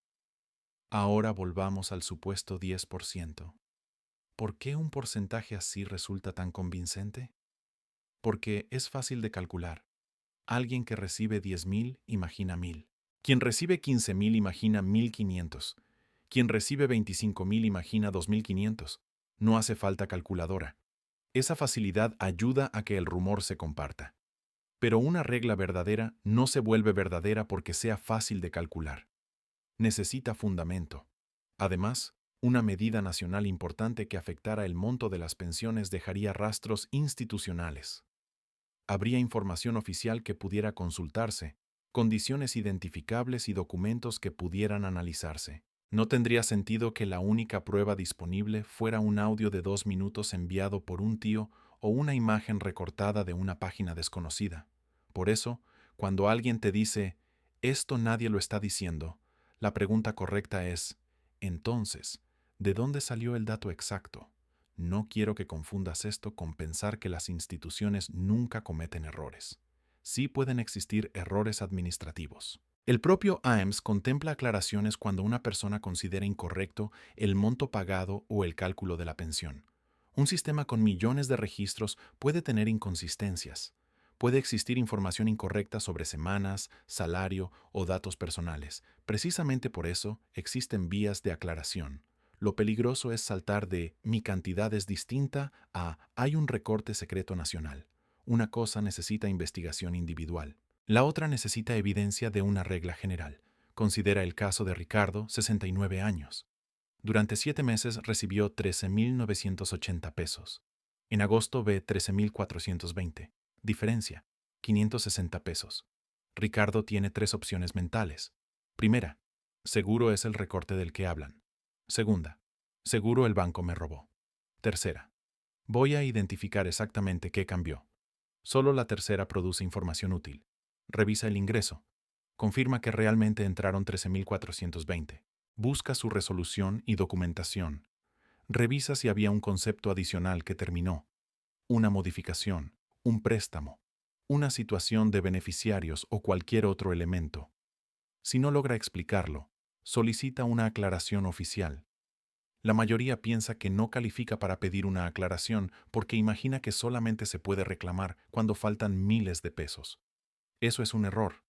Speaker 1: Ahora volvamos al supuesto 10%. ¿Por qué un porcentaje así resulta tan convincente? Porque es fácil de calcular. Alguien que recibe 10.000 imagina 1.000. Quien recibe 15.000 imagina 1.500. Quien recibe 25.000 imagina 2.500. No hace falta calculadora. Esa facilidad ayuda a que el rumor se comparta. Pero una regla verdadera no se vuelve verdadera porque sea fácil de calcular. Necesita fundamento. Además, una medida nacional importante que afectara el monto de las pensiones dejaría rastros institucionales. Habría información oficial que pudiera consultarse, condiciones identificables y documentos que pudieran analizarse. No tendría sentido que la única prueba disponible fuera un audio de 2 minutos enviado por un tío o una imagen recortada de una página desconocida. Por eso, cuando alguien te dice, esto nadie lo está diciendo, la pregunta correcta es, entonces, ¿de dónde salió el dato exacto? No quiero que confundas esto con pensar que las instituciones nunca cometen errores. Sí pueden existir errores administrativos. El propio AEMS contempla aclaraciones cuando una persona considera incorrecto el monto pagado o el cálculo de la pensión. Un sistema con millones de registros puede tener inconsistencias. Puede existir información incorrecta sobre semanas, salario o datos personales. Precisamente por eso existen vías de aclaración. Lo peligroso es saltar de mi cantidad es distinta a hay un recorte secreto nacional. Una cosa necesita investigación individual. La otra necesita evidencia de una regla general. Considera el caso de Ricardo, 69 años. Durante 7 meses recibió 13.980 pesos. En agosto ve 13.420. Diferencia, 560 pesos. Ricardo tiene 3 opciones mentales. Primera, seguro es el recorte del que hablan. Segunda, seguro el banco me robó. Tercera, voy a identificar exactamente qué cambió. Solo la tercera produce información útil. Revisa el ingreso. Confirma que realmente entraron 13.420. Busca su resolución y documentación. Revisa si había un concepto adicional que terminó, una modificación, un préstamo, una situación de beneficiarios o cualquier otro elemento. Si no logra explicarlo, solicita una aclaración oficial. La mayoría piensa que no califica para pedir una aclaración porque imagina que solamente se puede reclamar cuando faltan miles de pesos. Eso es un error.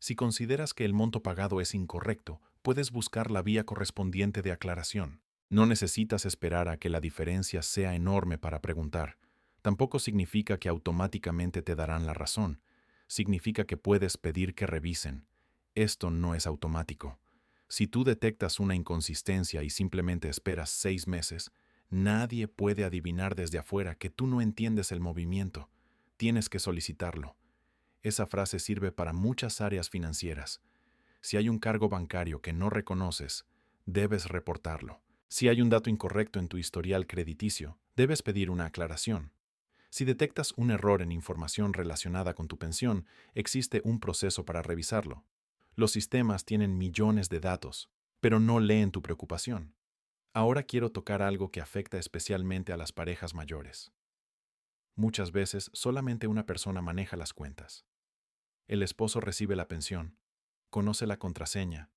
Speaker 1: Si consideras que el monto pagado es incorrecto, puedes buscar la vía correspondiente de aclaración. No necesitas esperar a que la diferencia sea enorme para preguntar. Tampoco significa que automáticamente te darán la razón. Significa que puedes pedir que revisen. Esto no es automático. Si tú detectas una inconsistencia y simplemente esperas 6 meses, nadie puede adivinar desde afuera que tú no entiendes el movimiento. Tienes que solicitarlo. Esa frase sirve para muchas áreas financieras. Si hay un cargo bancario que no reconoces, debes reportarlo. Si hay un dato incorrecto en tu historial crediticio, debes pedir una aclaración. Si detectas un error en información relacionada con tu pensión, existe un proceso para revisarlo. Los sistemas tienen millones de datos, pero no leen tu preocupación. Ahora quiero tocar algo que afecta especialmente a las parejas mayores. Muchas veces solamente una persona maneja las cuentas. El esposo recibe la pensión, conoce la contraseña,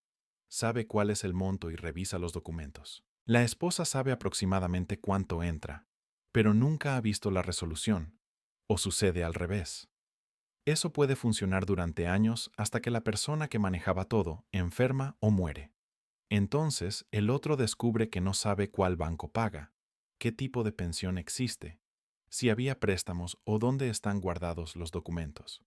Speaker 1: sabe cuál es el monto y revisa los documentos. La esposa sabe aproximadamente cuánto entra, pero nunca ha visto la resolución, o sucede al revés. Eso puede funcionar durante años hasta que la persona que manejaba todo enferma o muere. Entonces, el otro descubre que no sabe cuál banco paga, qué tipo de pensión existe, si había préstamos o dónde están guardados los documentos.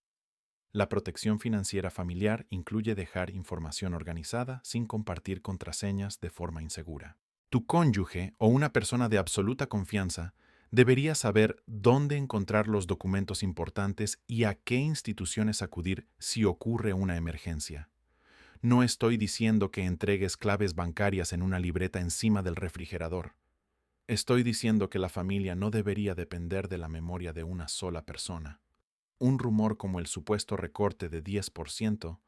Speaker 1: La protección financiera familiar incluye dejar información organizada sin compartir contraseñas de forma insegura. Tu cónyuge o una persona de absoluta confianza Deberías saber dónde encontrar los documentos importantes y a qué instituciones acudir si ocurre una emergencia. No estoy diciendo que entregues claves bancarias en una libreta encima del refrigerador. Estoy diciendo que la familia no debería depender de la memoria de una sola persona. Un rumor como el supuesto recorte de 10%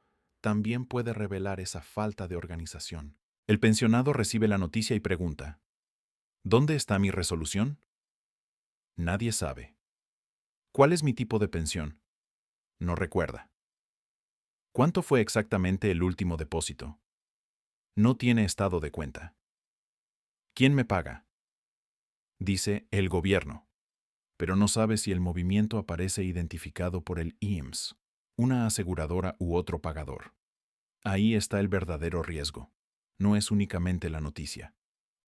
Speaker 1: también puede revelar esa falta de organización. El pensionado recibe la noticia y pregunta, ¿dónde está mi resolución? Nadie sabe. ¿Cuál es mi tipo de pensión? No recuerda. ¿Cuánto fue exactamente el último depósito? No tiene estado de cuenta. ¿Quién me paga? Dice el gobierno, pero no sabe si el movimiento aparece identificado por el IMSS, una aseguradora u otro pagador. Ahí está el verdadero riesgo. No es únicamente la noticia.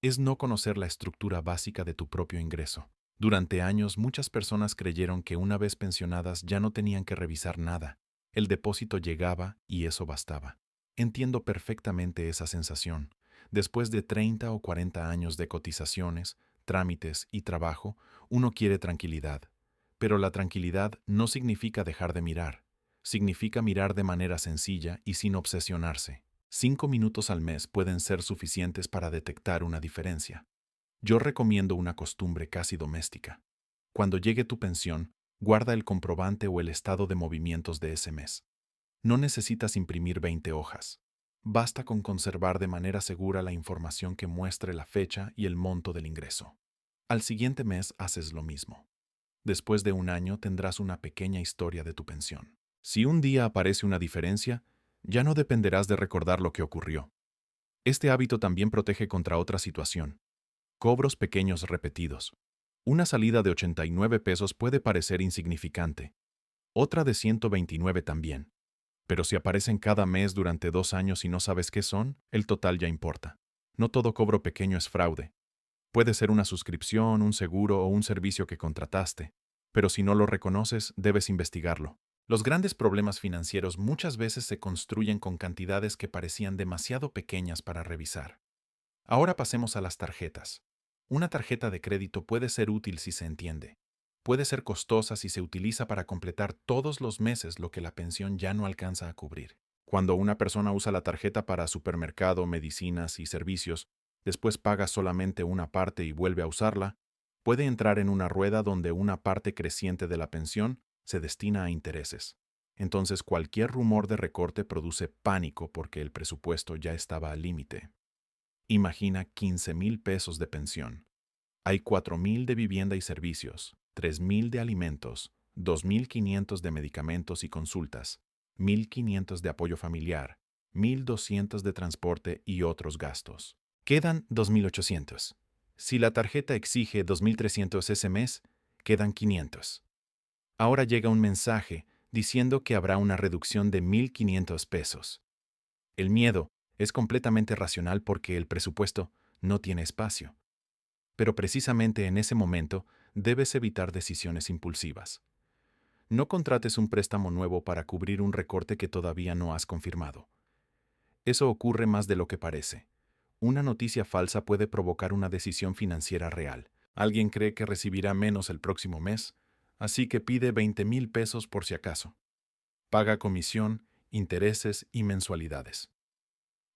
Speaker 1: Es no conocer la estructura básica de tu propio ingreso. Durante años, muchas personas creyeron que una vez pensionadas ya no tenían que revisar nada. El depósito llegaba y eso bastaba. Entiendo perfectamente esa sensación. Después de 30 o 40 años de cotizaciones, trámites y trabajo, uno quiere tranquilidad. Pero la tranquilidad no significa dejar de mirar. Significa mirar de manera sencilla y sin obsesionarse. 5 minutos al mes pueden ser suficientes para detectar una diferencia. Yo recomiendo una costumbre casi doméstica. Cuando llegue tu pensión, guarda el comprobante o el estado de movimientos de ese mes. No necesitas imprimir 20 hojas. Basta con conservar de manera segura la información que muestre la fecha y el monto del ingreso. Al siguiente mes haces lo mismo. Después de un año tendrás una pequeña historia de tu pensión. Si un día aparece una diferencia, ya no dependerás de recordar lo que ocurrió. Este hábito también protege contra otra situación. Cobros pequeños repetidos. Una salida de 89 pesos puede parecer insignificante. Otra de 129 también. Pero si aparecen cada mes durante 2 años y no sabes qué son, el total ya importa. No todo cobro pequeño es fraude. Puede ser una suscripción, un seguro o un servicio que contrataste. Pero si no lo reconoces, debes investigarlo. Los grandes problemas financieros muchas veces se construyen con cantidades que parecían demasiado pequeñas para revisar. Ahora pasemos a las tarjetas. Una tarjeta de crédito puede ser útil si se entiende. Puede ser costosa si se utiliza para completar todos los meses lo que la pensión ya no alcanza a cubrir. Cuando una persona usa la tarjeta para supermercado, medicinas y servicios, después paga solamente una parte y vuelve a usarla, puede entrar en una rueda donde una parte creciente de la pensión se destina a intereses. Entonces cualquier rumor de recorte produce pánico porque el presupuesto ya estaba al límite. Imagina 15,000 pesos de pensión. Hay 4,000 de vivienda y servicios, 3,000 de alimentos, 2,500 de medicamentos y consultas, 1,500 de apoyo familiar, 1,200 de transporte y otros gastos. Quedan 2,800. Si la tarjeta exige 2,300 ese mes, quedan 500. Ahora llega un mensaje diciendo que habrá una reducción de 1,500 pesos. El miedo es completamente racional porque el presupuesto no tiene espacio. Pero precisamente en ese momento debes evitar decisiones impulsivas. No contrates un préstamo nuevo para cubrir un recorte que todavía no has confirmado. Eso ocurre más de lo que parece. Una noticia falsa puede provocar una decisión financiera real. Alguien cree que recibirá menos el próximo mes, así que pide 20,000 pesos por si acaso. Paga comisión, intereses y mensualidades.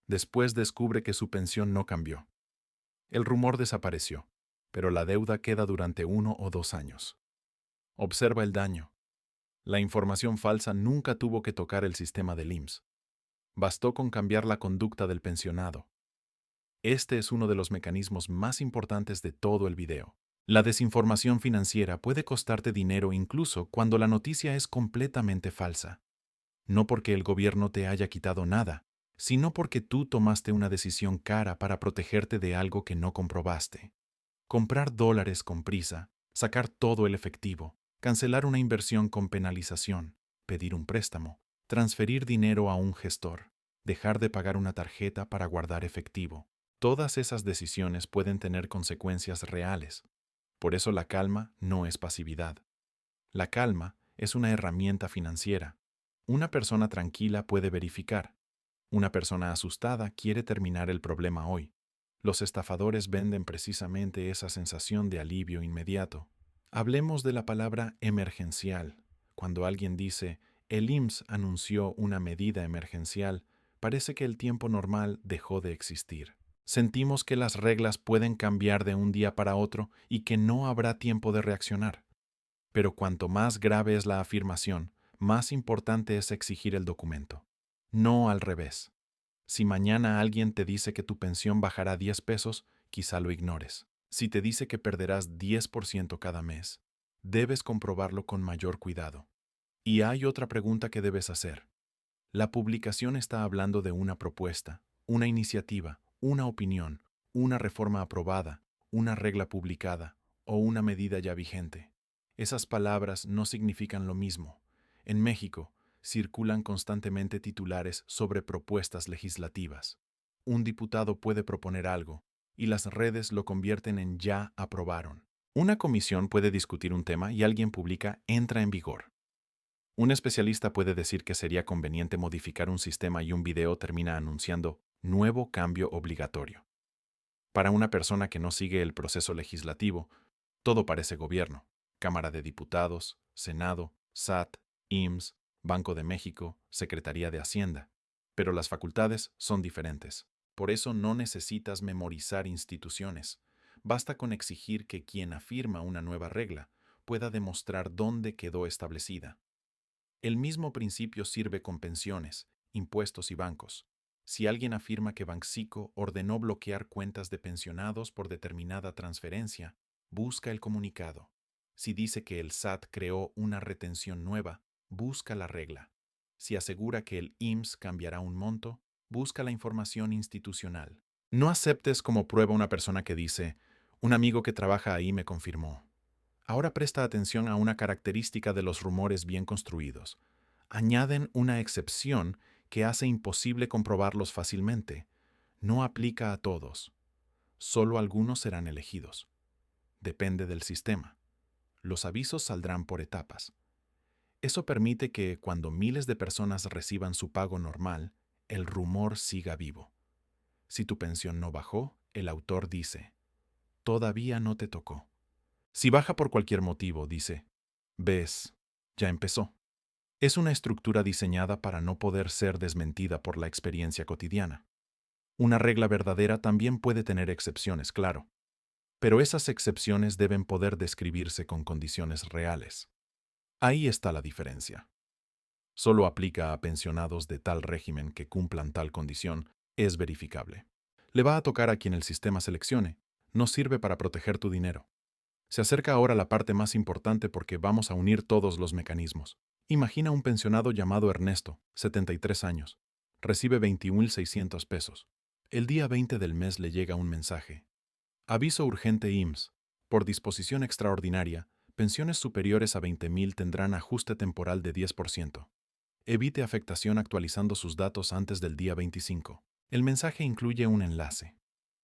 Speaker 1: Después descubre que su pensión no cambió. El rumor desapareció, pero la deuda queda durante 1 o 2 años. Observa el daño. La información falsa nunca tuvo que tocar el sistema del IMSS. Bastó con cambiar la conducta del pensionado. Este es uno de los mecanismos más importantes de todo el video. La desinformación financiera puede costarte dinero incluso cuando la noticia es completamente falsa. No porque el gobierno te haya quitado nada, sino porque tú tomaste una decisión cara para protegerte de algo que no comprobaste. Comprar dólares con prisa, sacar todo el efectivo, cancelar una inversión con penalización, pedir un préstamo, transferir dinero a un gestor, dejar de pagar una tarjeta para guardar efectivo. Todas esas decisiones pueden tener consecuencias reales. Por eso la calma no es pasividad. La calma es una herramienta financiera. Una persona tranquila puede verificar. Una persona asustada quiere terminar el problema hoy. Los estafadores venden precisamente esa sensación de alivio inmediato. Hablemos de la palabra emergencial. Cuando alguien dice, el IMSS anunció una medida emergencial, parece que el tiempo normal dejó de existir. Sentimos que las reglas pueden cambiar de un día para otro y que no habrá tiempo de reaccionar. Pero cuanto más grave es la afirmación, más importante es exigir el documento. No al revés. Si mañana alguien te dice que tu pensión bajará 10 pesos, quizá lo ignores. Si te dice que perderás 10% cada mes, debes comprobarlo con mayor cuidado. Y hay otra pregunta que debes hacer. La publicación está hablando de una propuesta, una iniciativa, una opinión, una reforma aprobada, una regla publicada o una medida ya vigente. Esas palabras no significan lo mismo. En México, circulan constantemente titulares sobre propuestas legislativas. Un diputado puede proponer algo, y las redes lo convierten en ya aprobaron. Una comisión puede discutir un tema y alguien publica entra en vigor. Un especialista puede decir que sería conveniente modificar un sistema y un video termina anunciando nuevo cambio obligatorio. Para una persona que no sigue el proceso legislativo, todo parece gobierno: Cámara de Diputados, Senado, SAT, IMSS, Banco de México, Secretaría de Hacienda. Pero las facultades son diferentes. Por eso no necesitas memorizar instituciones. Basta con exigir que quien afirma una nueva regla pueda demostrar dónde quedó establecida. El mismo principio sirve con pensiones, impuestos y bancos. Si alguien afirma que Banxico ordenó bloquear cuentas de pensionados por determinada transferencia, busca el comunicado. Si dice que el SAT creó una retención nueva, busca la regla. Si asegura que el IMSS cambiará un monto, busca la información institucional. No aceptes como prueba una persona que dice, un amigo que trabaja ahí me confirmó. Ahora presta atención a una característica de los rumores bien construidos. Añaden una excepción que hace imposible comprobarlos fácilmente. No aplica a todos. Solo algunos serán elegidos. Depende del sistema. Los avisos saldrán por etapas. Eso permite que, cuando miles de personas reciban su pago normal, el rumor siga vivo. Si tu pensión no bajó, el autor dice, todavía no te tocó. Si baja por cualquier motivo, dice, ves, ya empezó. Es una estructura diseñada para no poder ser desmentida por la experiencia cotidiana. Una regla verdadera también puede tener excepciones, claro, pero esas excepciones deben poder describirse con condiciones reales. Ahí está la diferencia. Solo aplica a pensionados de tal régimen que cumplan tal condición, es verificable. Le va a tocar a quien el sistema seleccione, no sirve para proteger tu dinero. Se acerca ahora la parte más importante porque vamos a unir todos los mecanismos. Imagina un pensionado llamado Ernesto, 73 años. Recibe 21.600 pesos. El día 20 del mes le llega un mensaje. Aviso urgente IMSS. Por disposición extraordinaria, pensiones superiores a 20.000 tendrán ajuste temporal de 10%. Evite afectación actualizando sus datos antes del día 25. El mensaje incluye un enlace.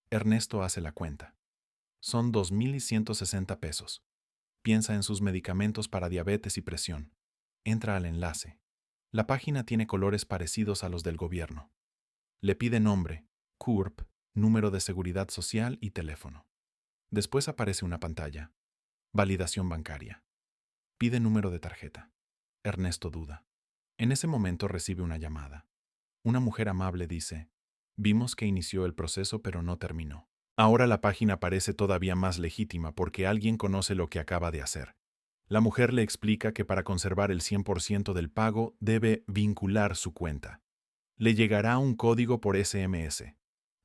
Speaker 1: Ernesto hace la cuenta. Son 2.160 pesos. Piensa en sus medicamentos para diabetes y presión. Entra al enlace. La página tiene colores parecidos a los del gobierno. Le pide nombre, CURP, número de seguridad social y teléfono. Después aparece una pantalla. Validación bancaria. Pide número de tarjeta. Ernesto duda. En ese momento recibe una llamada. Una mujer amable dice, vimos que inició el proceso pero no terminó. Ahora la página parece todavía más legítima porque alguien conoce lo que acaba de hacer. La mujer le explica que para conservar el 100% del pago debe vincular su cuenta. Le llegará un código por SMS.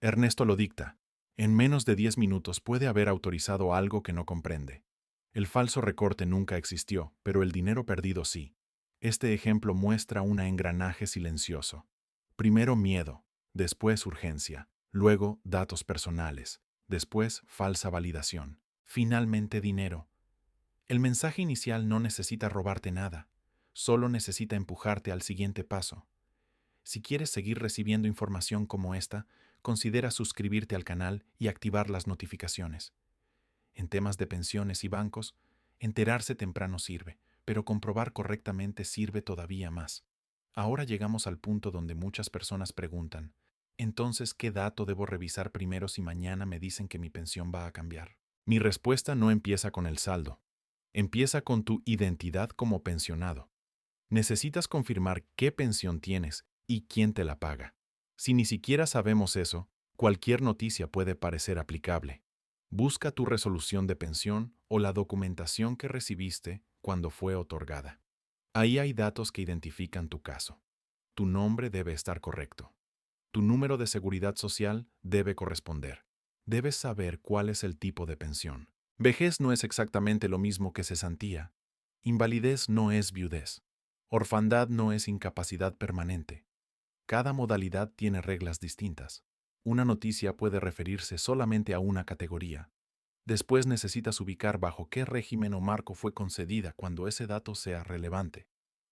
Speaker 1: Ernesto lo dicta. En menos de 10 minutos puede haber autorizado algo que no comprende. El falso recorte nunca existió, pero el dinero perdido sí. Este ejemplo muestra un engranaje silencioso. Primero miedo, después urgencia, luego datos personales, después falsa validación, finalmente dinero. El mensaje inicial no necesita robarte nada, solo necesita empujarte al siguiente paso. Si quieres seguir recibiendo información como esta, considera suscribirte al canal y activar las notificaciones. En temas de pensiones y bancos, enterarse temprano sirve, pero comprobar correctamente sirve todavía más. Ahora llegamos al punto donde muchas personas preguntan, Entonces, ¿qué dato debo revisar primero si mañana me dicen que mi pensión va a cambiar? Mi respuesta no empieza con el saldo. Empieza con tu identidad como pensionado. Necesitas confirmar qué pensión tienes y quién te la paga. Si ni siquiera sabemos eso, cualquier noticia puede parecer aplicable. Busca tu resolución de pensión o la documentación que recibiste cuando fue otorgada. Ahí hay datos que identifican tu caso. Tu nombre debe estar correcto. Tu número de seguridad social debe corresponder. Debes saber cuál es el tipo de pensión. Vejez no es exactamente lo mismo que cesantía. Invalidez no es viudez. Orfandad no es incapacidad permanente. Cada modalidad tiene reglas distintas. Una noticia puede referirse solamente a una categoría. Después necesitas ubicar bajo qué régimen o marco fue concedida cuando ese dato sea relevante.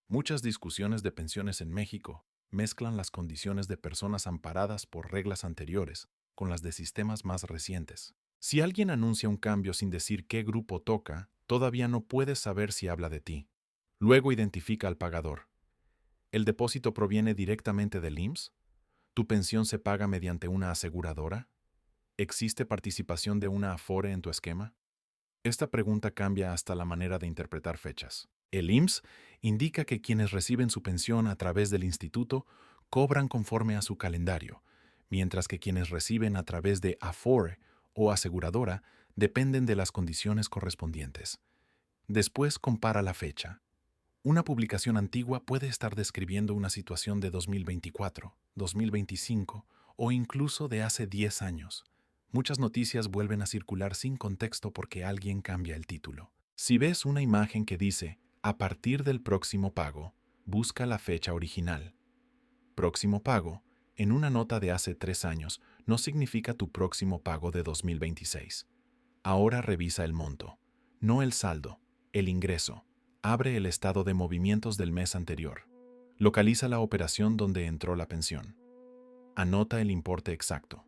Speaker 1: Muchas discusiones de pensiones en México mezclan las condiciones de personas amparadas por reglas anteriores con las de sistemas más recientes. Si alguien anuncia un cambio sin decir qué grupo toca, todavía no puedes saber si habla de ti. Luego identifica al pagador. ¿El depósito proviene directamente del IMSS? ¿Tu pensión se paga mediante una aseguradora? ¿Existe participación de una Afore en tu esquema? Esta pregunta cambia hasta la manera de interpretar fechas. El IMSS indica que quienes reciben su pensión a través del instituto cobran conforme a su calendario, mientras que quienes reciben a través de Afore o aseguradora dependen de las condiciones correspondientes. Después compara la fecha. Una publicación antigua puede estar describiendo una situación de 2024, 2025 o incluso de hace 10 años. Muchas noticias vuelven a circular sin contexto porque alguien cambia el título. Si ves una imagen que dice, a partir del próximo pago, busca la fecha original. Próximo pago, en una nota de hace 3 años, no significa tu próximo pago de 2026. Ahora revisa el monto, no el saldo, el ingreso. Abre el estado de movimientos del mes anterior. Localiza la operación donde entró la pensión. Anota el importe exacto.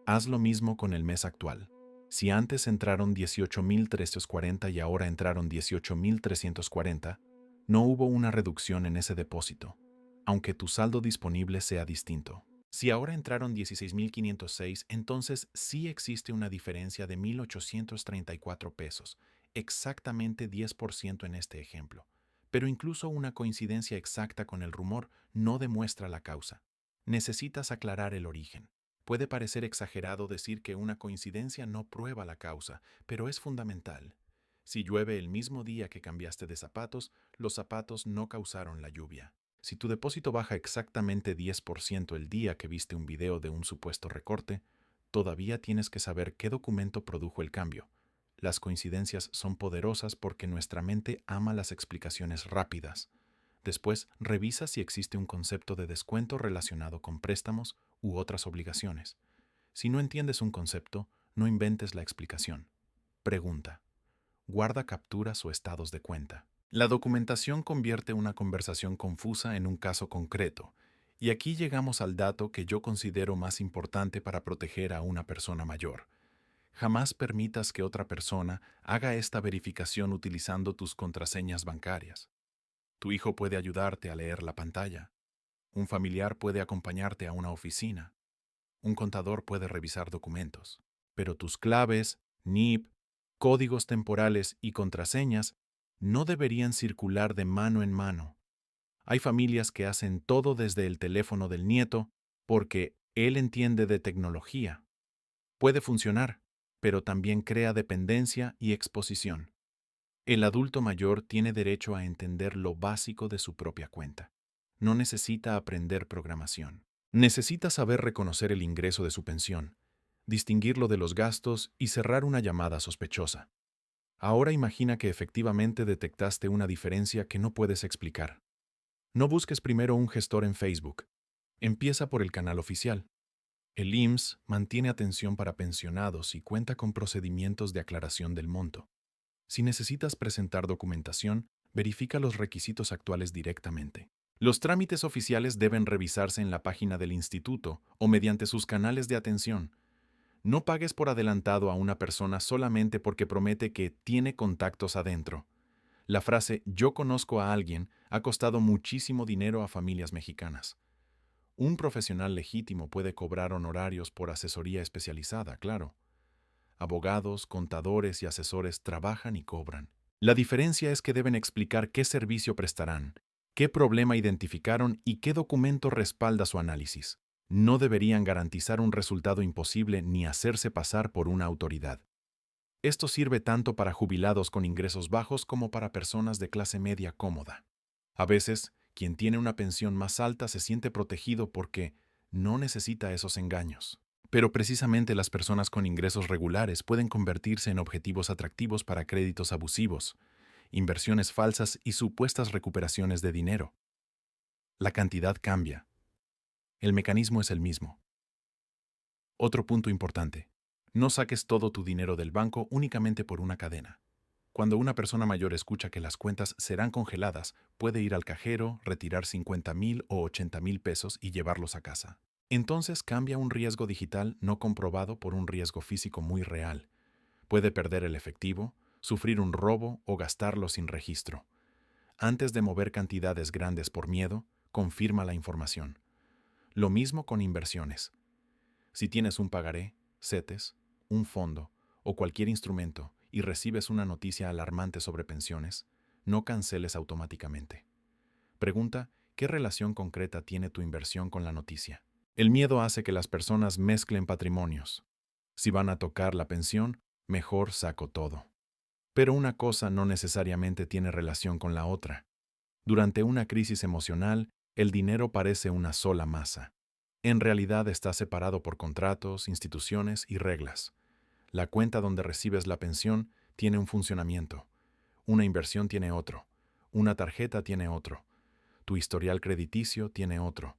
Speaker 1: Haz lo mismo con el mes actual. Si antes entraron 18.340 y ahora entraron 18.340, no hubo una reducción en ese depósito, aunque tu saldo disponible sea distinto. Si ahora entraron 16.506, entonces sí existe una diferencia de 1.834 pesos, exactamente 10% en este ejemplo. Pero incluso una coincidencia exacta con el rumor no demuestra la causa. Necesitas aclarar el origen. Puede parecer exagerado decir que una coincidencia no prueba la causa, pero es fundamental. Si llueve el mismo día que cambiaste de zapatos, los zapatos no causaron la lluvia. Si tu depósito baja exactamente 10% el día que viste un video de un supuesto recorte, todavía tienes que saber qué documento produjo el cambio. Las coincidencias son poderosas porque nuestra mente ama las explicaciones rápidas. Después, revisa si existe un concepto de descuento relacionado con préstamos u otras obligaciones. Si no entiendes un concepto, no inventes la explicación. Pregunta. Guarda capturas o estados de cuenta. La documentación convierte una conversación confusa en un caso concreto, y aquí llegamos al dato que yo considero más importante para proteger a una persona mayor. Jamás permitas que otra persona haga esta verificación utilizando tus contraseñas bancarias. Tu hijo puede ayudarte a leer la pantalla. Un familiar puede acompañarte a una oficina. Un contador puede revisar documentos. Pero tus claves, NIP, códigos temporales y contraseñas no deberían circular de mano en mano. Hay familias que hacen todo desde el teléfono del nieto porque él entiende de tecnología. Puede funcionar, pero también crea dependencia y exposición. El adulto mayor tiene derecho a entender lo básico de su propia cuenta. No necesita aprender programación. Necesita saber reconocer el ingreso de su pensión, distinguirlo de los gastos y cerrar una llamada sospechosa. Ahora imagina que efectivamente detectaste una diferencia que no puedes explicar. No busques primero un gestor en Facebook. Empieza por el canal oficial. El IMSS mantiene atención para pensionados y cuenta con procedimientos de aclaración del monto. Si necesitas presentar documentación, verifica los requisitos actuales directamente. Los trámites oficiales deben revisarse en la página del instituto o mediante sus canales de atención. No pagues por adelantado a una persona solamente porque promete que tiene contactos adentro. La frase "yo conozco a alguien" ha costado muchísimo dinero a familias mexicanas. Un profesional legítimo puede cobrar honorarios por asesoría especializada, claro. Abogados, contadores y asesores trabajan y cobran. La diferencia es que deben explicar qué servicio prestarán, qué problema identificaron y qué documento respalda su análisis. No deberían garantizar un resultado imposible ni hacerse pasar por una autoridad. Esto sirve tanto para jubilados con ingresos bajos como para personas de clase media cómoda. A veces, quien tiene una pensión más alta se siente protegido porque no necesita esos engaños. Pero precisamente las personas con ingresos regulares pueden convertirse en objetivos atractivos para créditos abusivos, inversiones falsas y supuestas recuperaciones de dinero. La cantidad cambia. El mecanismo es el mismo. Otro punto importante. No saques todo tu dinero del banco únicamente por una cadena. Cuando una persona mayor escucha que las cuentas serán congeladas, puede ir al cajero, retirar 50,000 o 80,000 pesos y llevarlos a casa. Entonces cambia un riesgo digital no comprobado por un riesgo físico muy real. Puede perder el efectivo, sufrir un robo o gastarlo sin registro. Antes de mover cantidades grandes por miedo, confirma la información. Lo mismo con inversiones. Si tienes un pagaré, CETES, un fondo o cualquier instrumento y recibes una noticia alarmante sobre pensiones, no canceles automáticamente. Pregunta, ¿qué relación concreta tiene tu inversión con la noticia? El miedo hace que las personas mezclen patrimonios. Si van a tocar la pensión, mejor saco todo. Pero una cosa no necesariamente tiene relación con la otra. Durante una crisis emocional, el dinero parece una sola masa. En realidad está separado por contratos, instituciones y reglas. La cuenta donde recibes la pensión tiene un funcionamiento. Una inversión tiene otro. Una tarjeta tiene otro. Tu historial crediticio tiene otro.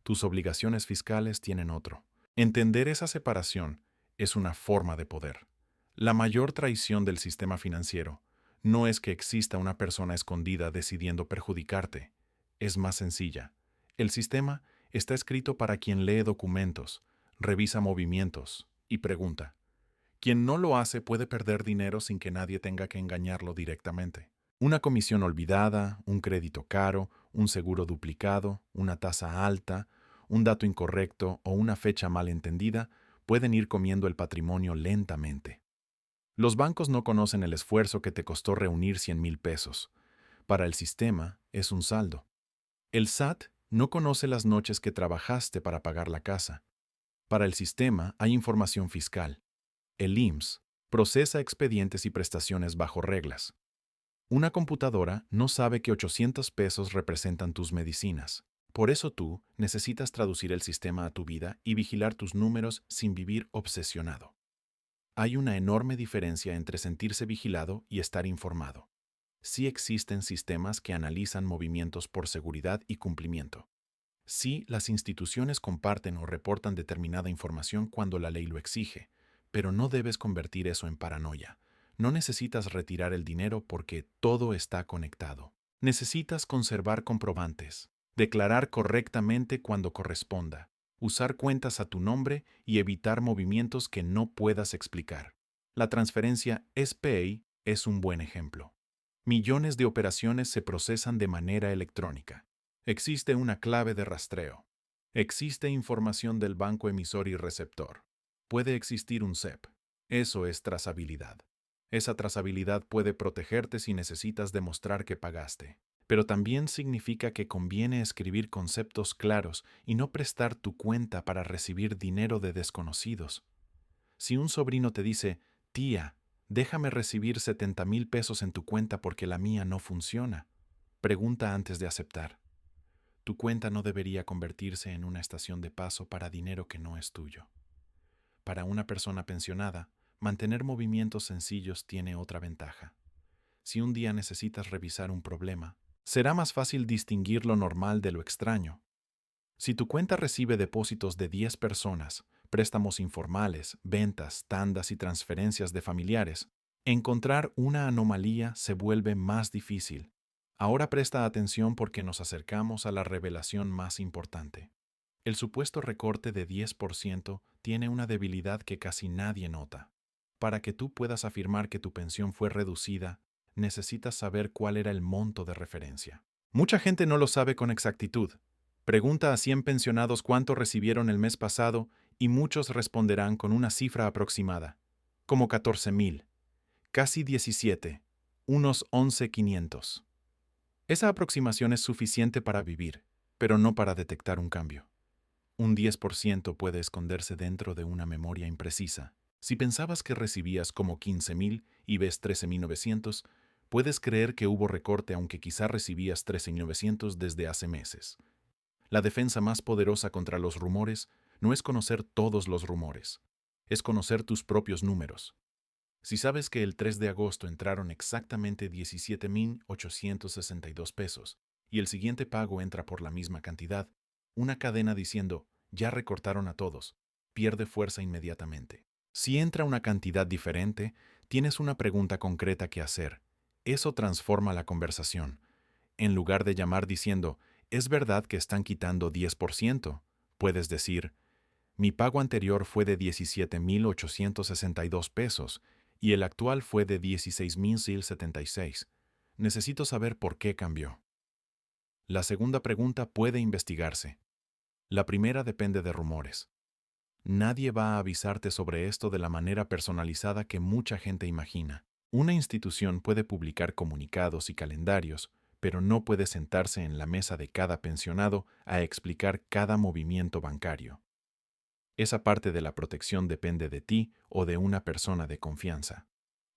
Speaker 1: Tus obligaciones fiscales tienen otro. Entender esa separación es una forma de poder. La mayor traición del sistema financiero no es que exista una persona escondida decidiendo perjudicarte. Es más sencilla. El sistema está escrito para quien lee documentos, revisa movimientos y pregunta. Quien no lo hace puede perder dinero sin que nadie tenga que engañarlo directamente. Una comisión olvidada, un crédito caro, un seguro duplicado, una tasa alta, un dato incorrecto o una fecha mal entendida pueden ir comiendo el patrimonio lentamente. Los bancos no conocen el esfuerzo que te costó reunir 100,000 pesos. Para el sistema es un saldo. El SAT no conoce las noches que trabajaste para pagar la casa. Para el sistema hay información fiscal. El IMSS procesa expedientes y prestaciones bajo reglas. Una computadora no sabe que 800 pesos representan tus medicinas. Por eso tú necesitas traducir el sistema a tu vida y vigilar tus números sin vivir obsesionado. Hay una enorme diferencia entre sentirse vigilado y estar informado. Sí existen sistemas que analizan movimientos por seguridad y cumplimiento. Sí, las instituciones comparten o reportan determinada información cuando la ley lo exige, pero no debes convertir eso en paranoia. No necesitas retirar el dinero porque todo está conectado. Necesitas conservar comprobantes, declarar correctamente cuando corresponda, usar cuentas a tu nombre y evitar movimientos que no puedas explicar. La transferencia SPAY es un buen ejemplo. Millones de operaciones se procesan de manera electrónica. Existe una clave de rastreo. Existe información del banco emisor y receptor. Puede existir un CEP. Eso es trazabilidad. Esa trazabilidad puede protegerte si necesitas demostrar que pagaste. Pero también significa que conviene escribir conceptos claros y no prestar tu cuenta para recibir dinero de desconocidos. Si un sobrino te dice, tía, déjame recibir 70,000 pesos en tu cuenta porque la mía no funciona, pregunta antes de aceptar. Tu cuenta no debería convertirse en una estación de paso para dinero que no es tuyo. Para una persona pensionada, mantener movimientos sencillos tiene otra ventaja. Si un día necesitas revisar un problema, será más fácil distinguir lo normal de lo extraño. Si tu cuenta recibe depósitos de 10 personas, préstamos informales, ventas, tandas y transferencias de familiares, encontrar una anomalía se vuelve más difícil. Ahora presta atención porque nos acercamos a la revelación más importante. El supuesto recorte de 10% tiene una debilidad que casi nadie nota. Para que tú puedas afirmar que tu pensión fue reducida, necesitas saber cuál era el monto de referencia. Mucha gente no lo sabe con exactitud. Pregunta a 100 pensionados cuánto recibieron el mes pasado y muchos responderán con una cifra aproximada, como 14,000, casi 17, unos 11,500. Esa aproximación es suficiente para vivir, pero no para detectar un cambio. Un 10% puede esconderse dentro de una memoria imprecisa. Si pensabas que recibías como 15,000 y ves 13,900, puedes creer que hubo recorte aunque quizá recibías 13,900 desde hace meses. La defensa más poderosa contra los rumores no es conocer todos los rumores, es conocer tus propios números. Si sabes que el 3 de agosto entraron exactamente 17,862 pesos y el siguiente pago entra por la misma cantidad, una cadena diciendo, ya recortaron a todos, pierde fuerza inmediatamente. Si entra una cantidad diferente, tienes una pregunta concreta que hacer. Eso transforma la conversación. En lugar de llamar diciendo, ¿es verdad que están quitando 10%? Puedes decir, mi pago anterior fue de 17,862 pesos y el actual fue de 16,176. Necesito saber por qué cambió. La segunda pregunta puede investigarse. La primera depende de rumores. Nadie va a avisarte sobre esto de la manera personalizada que mucha gente imagina. Una institución puede publicar comunicados y calendarios, pero no puede sentarse en la mesa de cada pensionado a explicar cada movimiento bancario. Esa parte de la protección depende de ti o de una persona de confianza.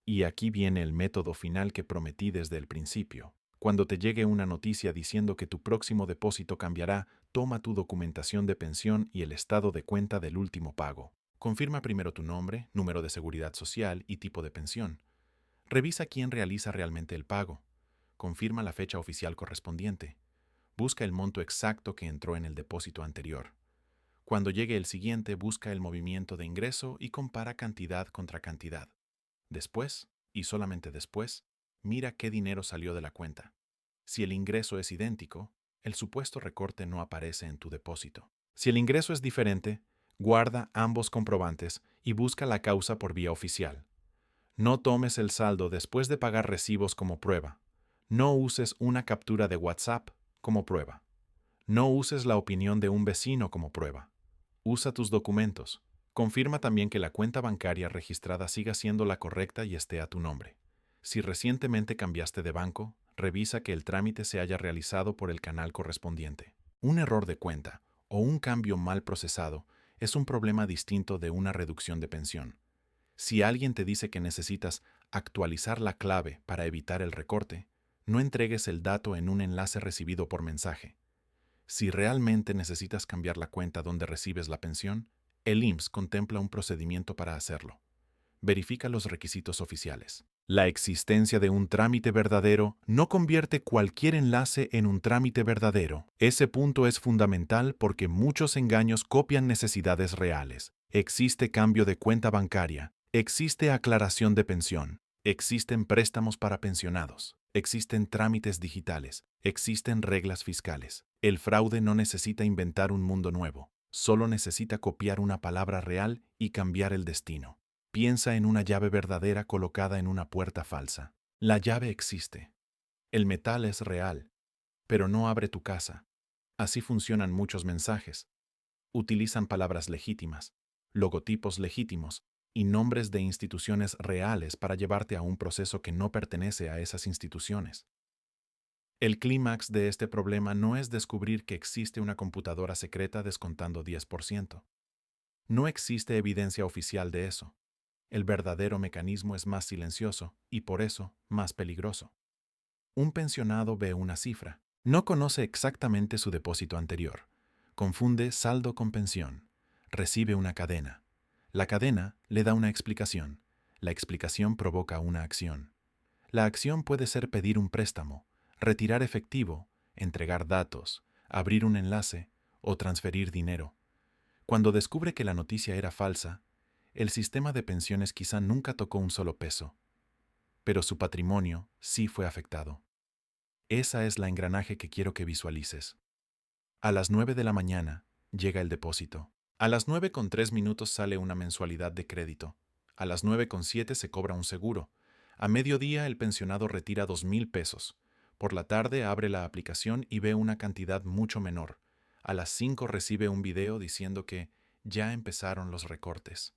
Speaker 1: Y aquí viene el método final que prometí desde el principio. Cuando te llegue una noticia diciendo que tu próximo depósito cambiará, toma tu documentación de pensión y el estado de cuenta del último pago. Confirma primero tu nombre, número de seguridad social y tipo de pensión. Revisa quién realiza realmente el pago. Confirma la fecha oficial correspondiente. Busca el monto exacto que entró en el depósito anterior. Cuando llegue el siguiente, busca el movimiento de ingreso y compara cantidad contra cantidad. Después, y solamente después, mira qué dinero salió de la cuenta. Si el ingreso es idéntico, el supuesto recorte no aparece en tu depósito. Si el ingreso es diferente, guarda ambos comprobantes y busca la causa por vía oficial. No tomes el saldo después de pagar recibos como prueba. No uses una captura de WhatsApp como prueba. No uses la opinión de un vecino como prueba. Usa tus documentos. Confirma también que la cuenta bancaria registrada siga siendo la correcta y esté a tu nombre. Si recientemente cambiaste de banco, revisa que el trámite se haya realizado por el canal correspondiente. Un error de cuenta o un cambio mal procesado es un problema distinto de una reducción de pensión. Si alguien te dice que necesitas actualizar la clave para evitar el recorte, no entregues el dato en un enlace recibido por mensaje. Si realmente necesitas cambiar la cuenta donde recibes la pensión, el IMSS contempla un procedimiento para hacerlo. Verifica los requisitos oficiales. La existencia de un trámite verdadero no convierte cualquier enlace en un trámite verdadero. Ese punto es fundamental porque muchos engaños copian necesidades reales. Existe cambio de cuenta bancaria, existe aclaración de pensión, existen préstamos para pensionados, existen trámites digitales, existen reglas fiscales. El fraude no necesita inventar un mundo nuevo, solo necesita copiar una palabra real y cambiar el destino. Piensa en una llave verdadera colocada en una puerta falsa. La llave existe. El metal es real, pero no abre tu casa. Así funcionan muchos mensajes. Utilizan palabras legítimas, logotipos legítimos y nombres de instituciones reales para llevarte a un proceso que no pertenece a esas instituciones. El clímax de este problema no es descubrir que existe una computadora secreta descontando 10%. No existe evidencia oficial de eso. El verdadero mecanismo es más silencioso y, por eso, más peligroso. Un pensionado ve una cifra. No conoce exactamente su depósito anterior. Confunde saldo con pensión. Recibe una cadena. La cadena le da una explicación. La explicación provoca una acción. La acción puede ser pedir un préstamo, retirar efectivo, entregar datos, abrir un enlace o transferir dinero. Cuando descubre que la noticia era falsa, el sistema de pensiones quizá nunca tocó un solo peso, pero su patrimonio sí fue afectado. Esa es la engranaje que quiero que visualices. A las 9 de la mañana llega el depósito. A las 9:03 sale una mensualidad de crédito. A las 9:07 se cobra un seguro. A mediodía el pensionado retira 2,000 pesos. Por la tarde abre la aplicación y ve una cantidad mucho menor. A las 5 recibe un video diciendo que ya empezaron los recortes.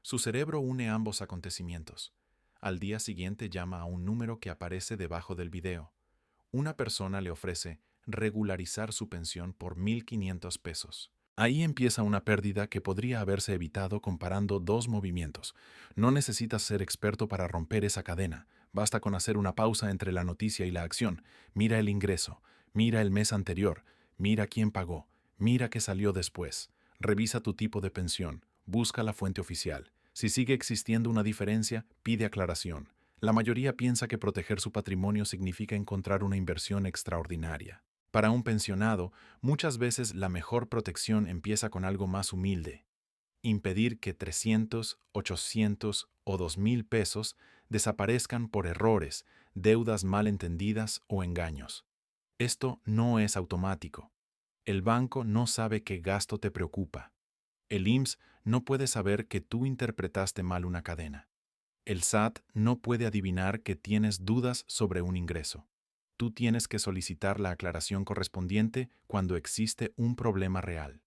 Speaker 1: Su cerebro une ambos acontecimientos. Al día siguiente llama a un número que aparece debajo del video. Una persona le ofrece regularizar su pensión por 1,500 pesos. Ahí empieza una pérdida que podría haberse evitado comparando dos movimientos. No necesitas ser experto para romper esa cadena. Basta con hacer una pausa entre la noticia y la acción. Mira el ingreso, mira el mes anterior, mira quién pagó, mira qué salió después. Revisa tu tipo de pensión, busca la fuente oficial. Si sigue existiendo una diferencia, pide aclaración. La mayoría piensa que proteger su patrimonio significa encontrar una inversión extraordinaria. Para un pensionado, muchas veces la mejor protección empieza con algo más humilde. Impedir que 300, 800 o 2,000 pesos desaparezcan por errores, deudas mal entendidas o engaños. Esto no es automático. El banco no sabe qué gasto te preocupa. El IMSS no puede saber que tú interpretaste mal una cadena. El SAT no puede adivinar que tienes dudas sobre un ingreso. Tú tienes que solicitar la aclaración correspondiente cuando existe un problema real.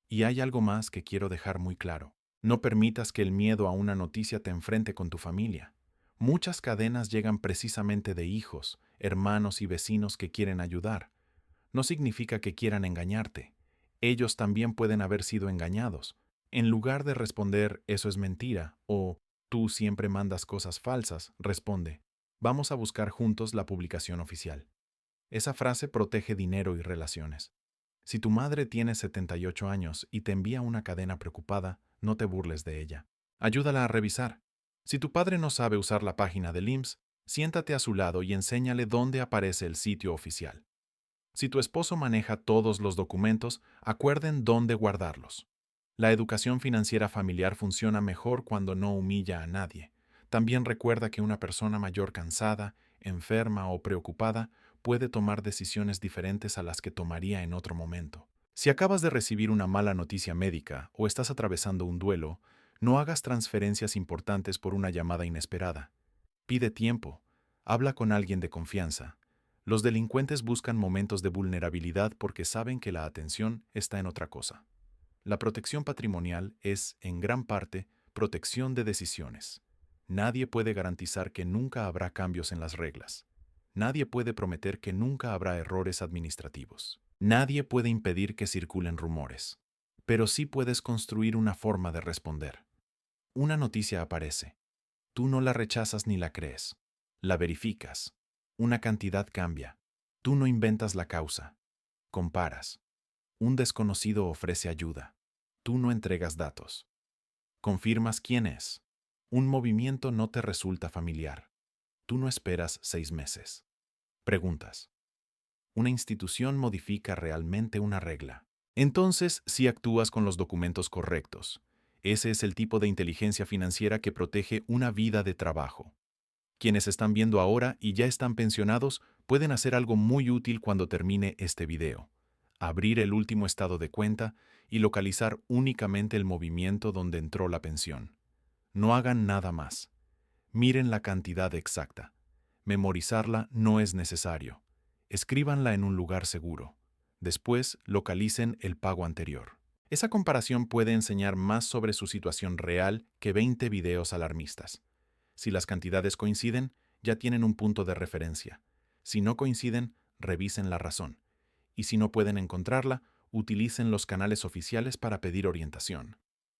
Speaker 1: Y hay algo más que quiero dejar muy claro. No permitas que el miedo a una noticia te enfrente con tu familia. Muchas cadenas llegan precisamente de hijos, hermanos y vecinos que quieren ayudar. No significa que quieran engañarte. Ellos también pueden haber sido engañados. En lugar de responder "eso es mentira" o "tú siempre mandas cosas falsas", responde "vamos a buscar juntos la publicación oficial". Esa frase protege dinero y relaciones. Si tu madre tiene 78 años y te envía una cadena preocupada, no te burles de ella. Ayúdala a revisar. Si tu padre no sabe usar la página del IMSS, siéntate a su lado y enséñale dónde aparece el sitio oficial. Si tu esposo maneja todos los documentos, acuerden dónde guardarlos. La educación financiera familiar funciona mejor cuando no humilla a nadie. También recuerda que una persona mayor cansada, enferma o preocupada puede tomar decisiones diferentes a las que tomaría en otro momento. Si acabas de recibir una mala noticia médica o estás atravesando un duelo, no hagas transferencias importantes por una llamada inesperada. Pide tiempo. Habla con alguien de confianza. Los delincuentes buscan momentos de vulnerabilidad porque saben que la atención está en otra cosa. La protección patrimonial es, en gran parte, protección de decisiones. Nadie puede garantizar que nunca habrá cambios en las reglas. Nadie puede prometer que nunca habrá errores administrativos. Nadie puede impedir que circulen rumores. Pero sí puedes construir una forma de responder. Una noticia aparece. Tú no la rechazas ni la crees. La verificas. Una cantidad cambia. Tú no inventas la causa. Comparas. Un desconocido ofrece ayuda. Tú no entregas datos. Confirmas quién es. Un movimiento no te resulta familiar. Tú no esperas 6 meses. Preguntas. Una institución modifica realmente una regla. Entonces, si actúas con los documentos correctos, ese es el tipo de inteligencia financiera que protege una vida de trabajo. Quienes están viendo ahora y ya están pensionados pueden hacer algo muy útil cuando termine este video. Abrir el último estado de cuenta y localizar únicamente el movimiento donde entró la pensión. No hagan nada más. Miren la cantidad exacta. Memorizarla no es necesario. Escríbanla en un lugar seguro. Después, localicen el pago anterior. Esa comparación puede enseñar más sobre su situación real que 20 videos alarmistas. Si las cantidades coinciden, ya tienen un punto de referencia. Si no coinciden, revisen la razón. Y si no pueden encontrarla, utilicen los canales oficiales para pedir orientación.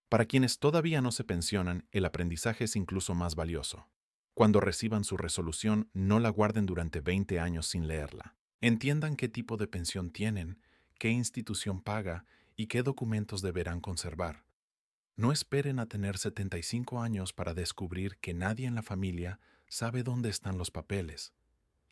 Speaker 1: Para quienes todavía no se pensionan, el aprendizaje es incluso más valioso. Cuando reciban su resolución, no la guarden durante 20 años sin leerla. Entiendan qué tipo de pensión tienen, qué institución paga y qué documentos deberán conservar. No esperen a tener 75 años para descubrir que nadie en la familia sabe dónde están los papeles.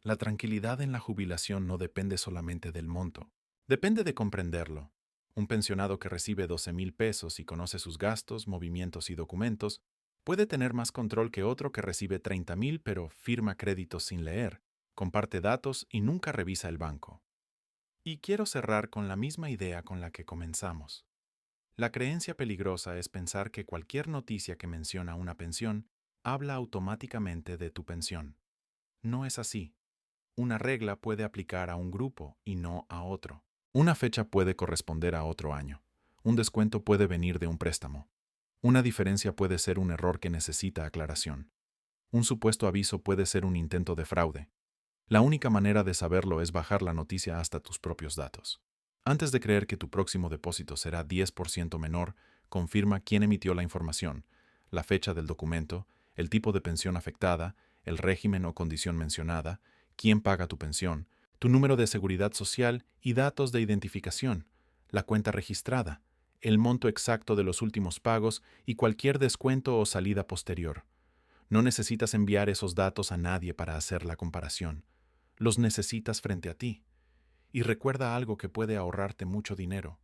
Speaker 1: La tranquilidad en la jubilación no depende solamente del monto. Depende de comprenderlo. Un pensionado que recibe 12,000 pesos y conoce sus gastos, movimientos y documentos puede tener más control que otro que recibe 30,000 pero firma créditos sin leer, comparte datos y nunca revisa el banco. Y quiero cerrar con la misma idea con la que comenzamos. La creencia peligrosa es pensar que cualquier noticia que menciona una pensión habla automáticamente de tu pensión. No es así. Una regla puede aplicar a un grupo y no a otro. Una fecha puede corresponder a otro año. Un descuento puede venir de un préstamo. Una diferencia puede ser un error que necesita aclaración. Un supuesto aviso puede ser un intento de fraude. La única manera de saberlo es bajar la noticia hasta tus propios datos. Antes de creer que tu próximo depósito será 10% menor, confirma quién emitió la información, la fecha del documento, el tipo de pensión afectada, el régimen o condición mencionada, quién paga tu pensión, tu número de seguridad social y datos de identificación, la cuenta registrada, el monto exacto de los últimos pagos y cualquier descuento o salida posterior. No necesitas enviar esos datos a nadie para hacer la comparación. Los necesitas frente a ti. Y recuerda algo que puede ahorrarte mucho dinero.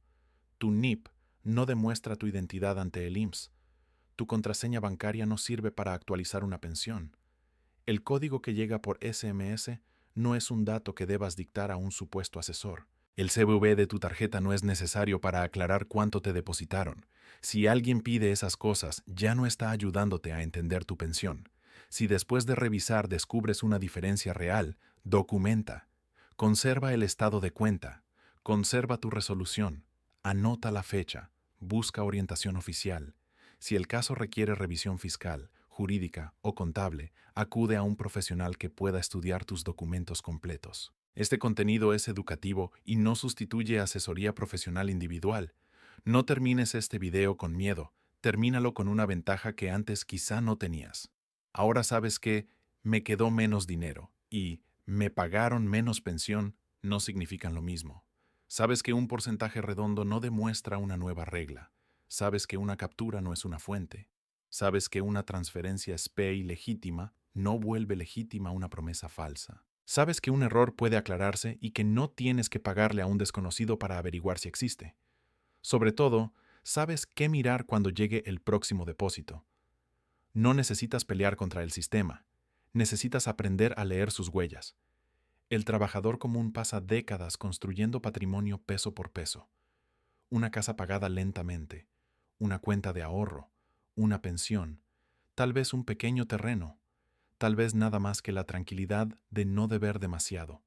Speaker 1: Tu NIP no demuestra tu identidad ante el IMSS. Tu contraseña bancaria no sirve para actualizar una pensión. El código que llega por SMS no es un dato que debas dictar a un supuesto asesor. El CVV de tu tarjeta no es necesario para aclarar cuánto te depositaron. Si alguien pide esas cosas, ya no está ayudándote a entender tu pensión. Si después de revisar descubres una diferencia real, documenta. Conserva el estado de cuenta. Conserva tu resolución. Anota la fecha. Busca orientación oficial. Si el caso requiere revisión fiscal, jurídica o contable, acude a un profesional que pueda estudiar tus documentos completos. Este contenido es educativo y no sustituye asesoría profesional individual. No termines este video con miedo, termínalo con una ventaja que antes quizá no tenías. Ahora sabes que me quedó menos dinero y me pagaron menos pensión no significan lo mismo. Sabes que un porcentaje redondo no demuestra una nueva regla. Sabes que una captura no es una fuente. Sabes que una transferencia SPEI legítima no vuelve legítima una promesa falsa. Sabes que un error puede aclararse y que no tienes que pagarle a un desconocido para averiguar si existe. Sobre todo, sabes qué mirar cuando llegue el próximo depósito. No necesitas pelear contra el sistema. Necesitas aprender a leer sus huellas. El trabajador común pasa décadas construyendo patrimonio peso por peso. Una casa pagada lentamente, una cuenta de ahorro, una pensión, tal vez un pequeño terreno, tal vez nada más que la tranquilidad de no deber demasiado.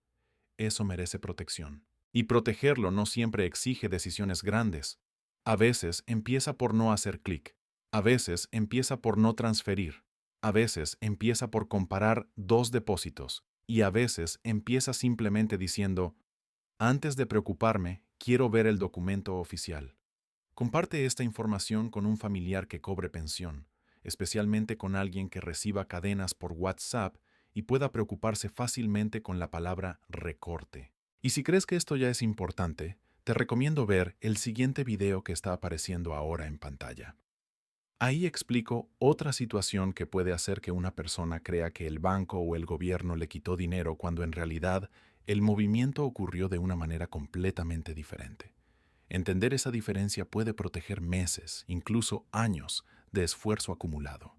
Speaker 1: Eso merece protección. Y protegerlo no siempre exige decisiones grandes. A veces empieza por no hacer clic. A veces empieza por no transferir. A veces empieza por comparar dos depósitos. Y a veces empieza simplemente diciendo, antes de preocuparme, quiero ver el documento oficial. Comparte esta información con un familiar que cobre pensión, especialmente con alguien que reciba cadenas por WhatsApp y pueda preocuparse fácilmente con la palabra recorte. Y si crees que esto ya es importante, te recomiendo ver el siguiente video que está apareciendo ahora en pantalla. Ahí explico otra situación que puede hacer que una persona crea que el banco o el gobierno le quitó dinero cuando en realidad el movimiento ocurrió de una manera completamente diferente. Entender esa diferencia puede proteger meses, incluso años, de esfuerzo acumulado.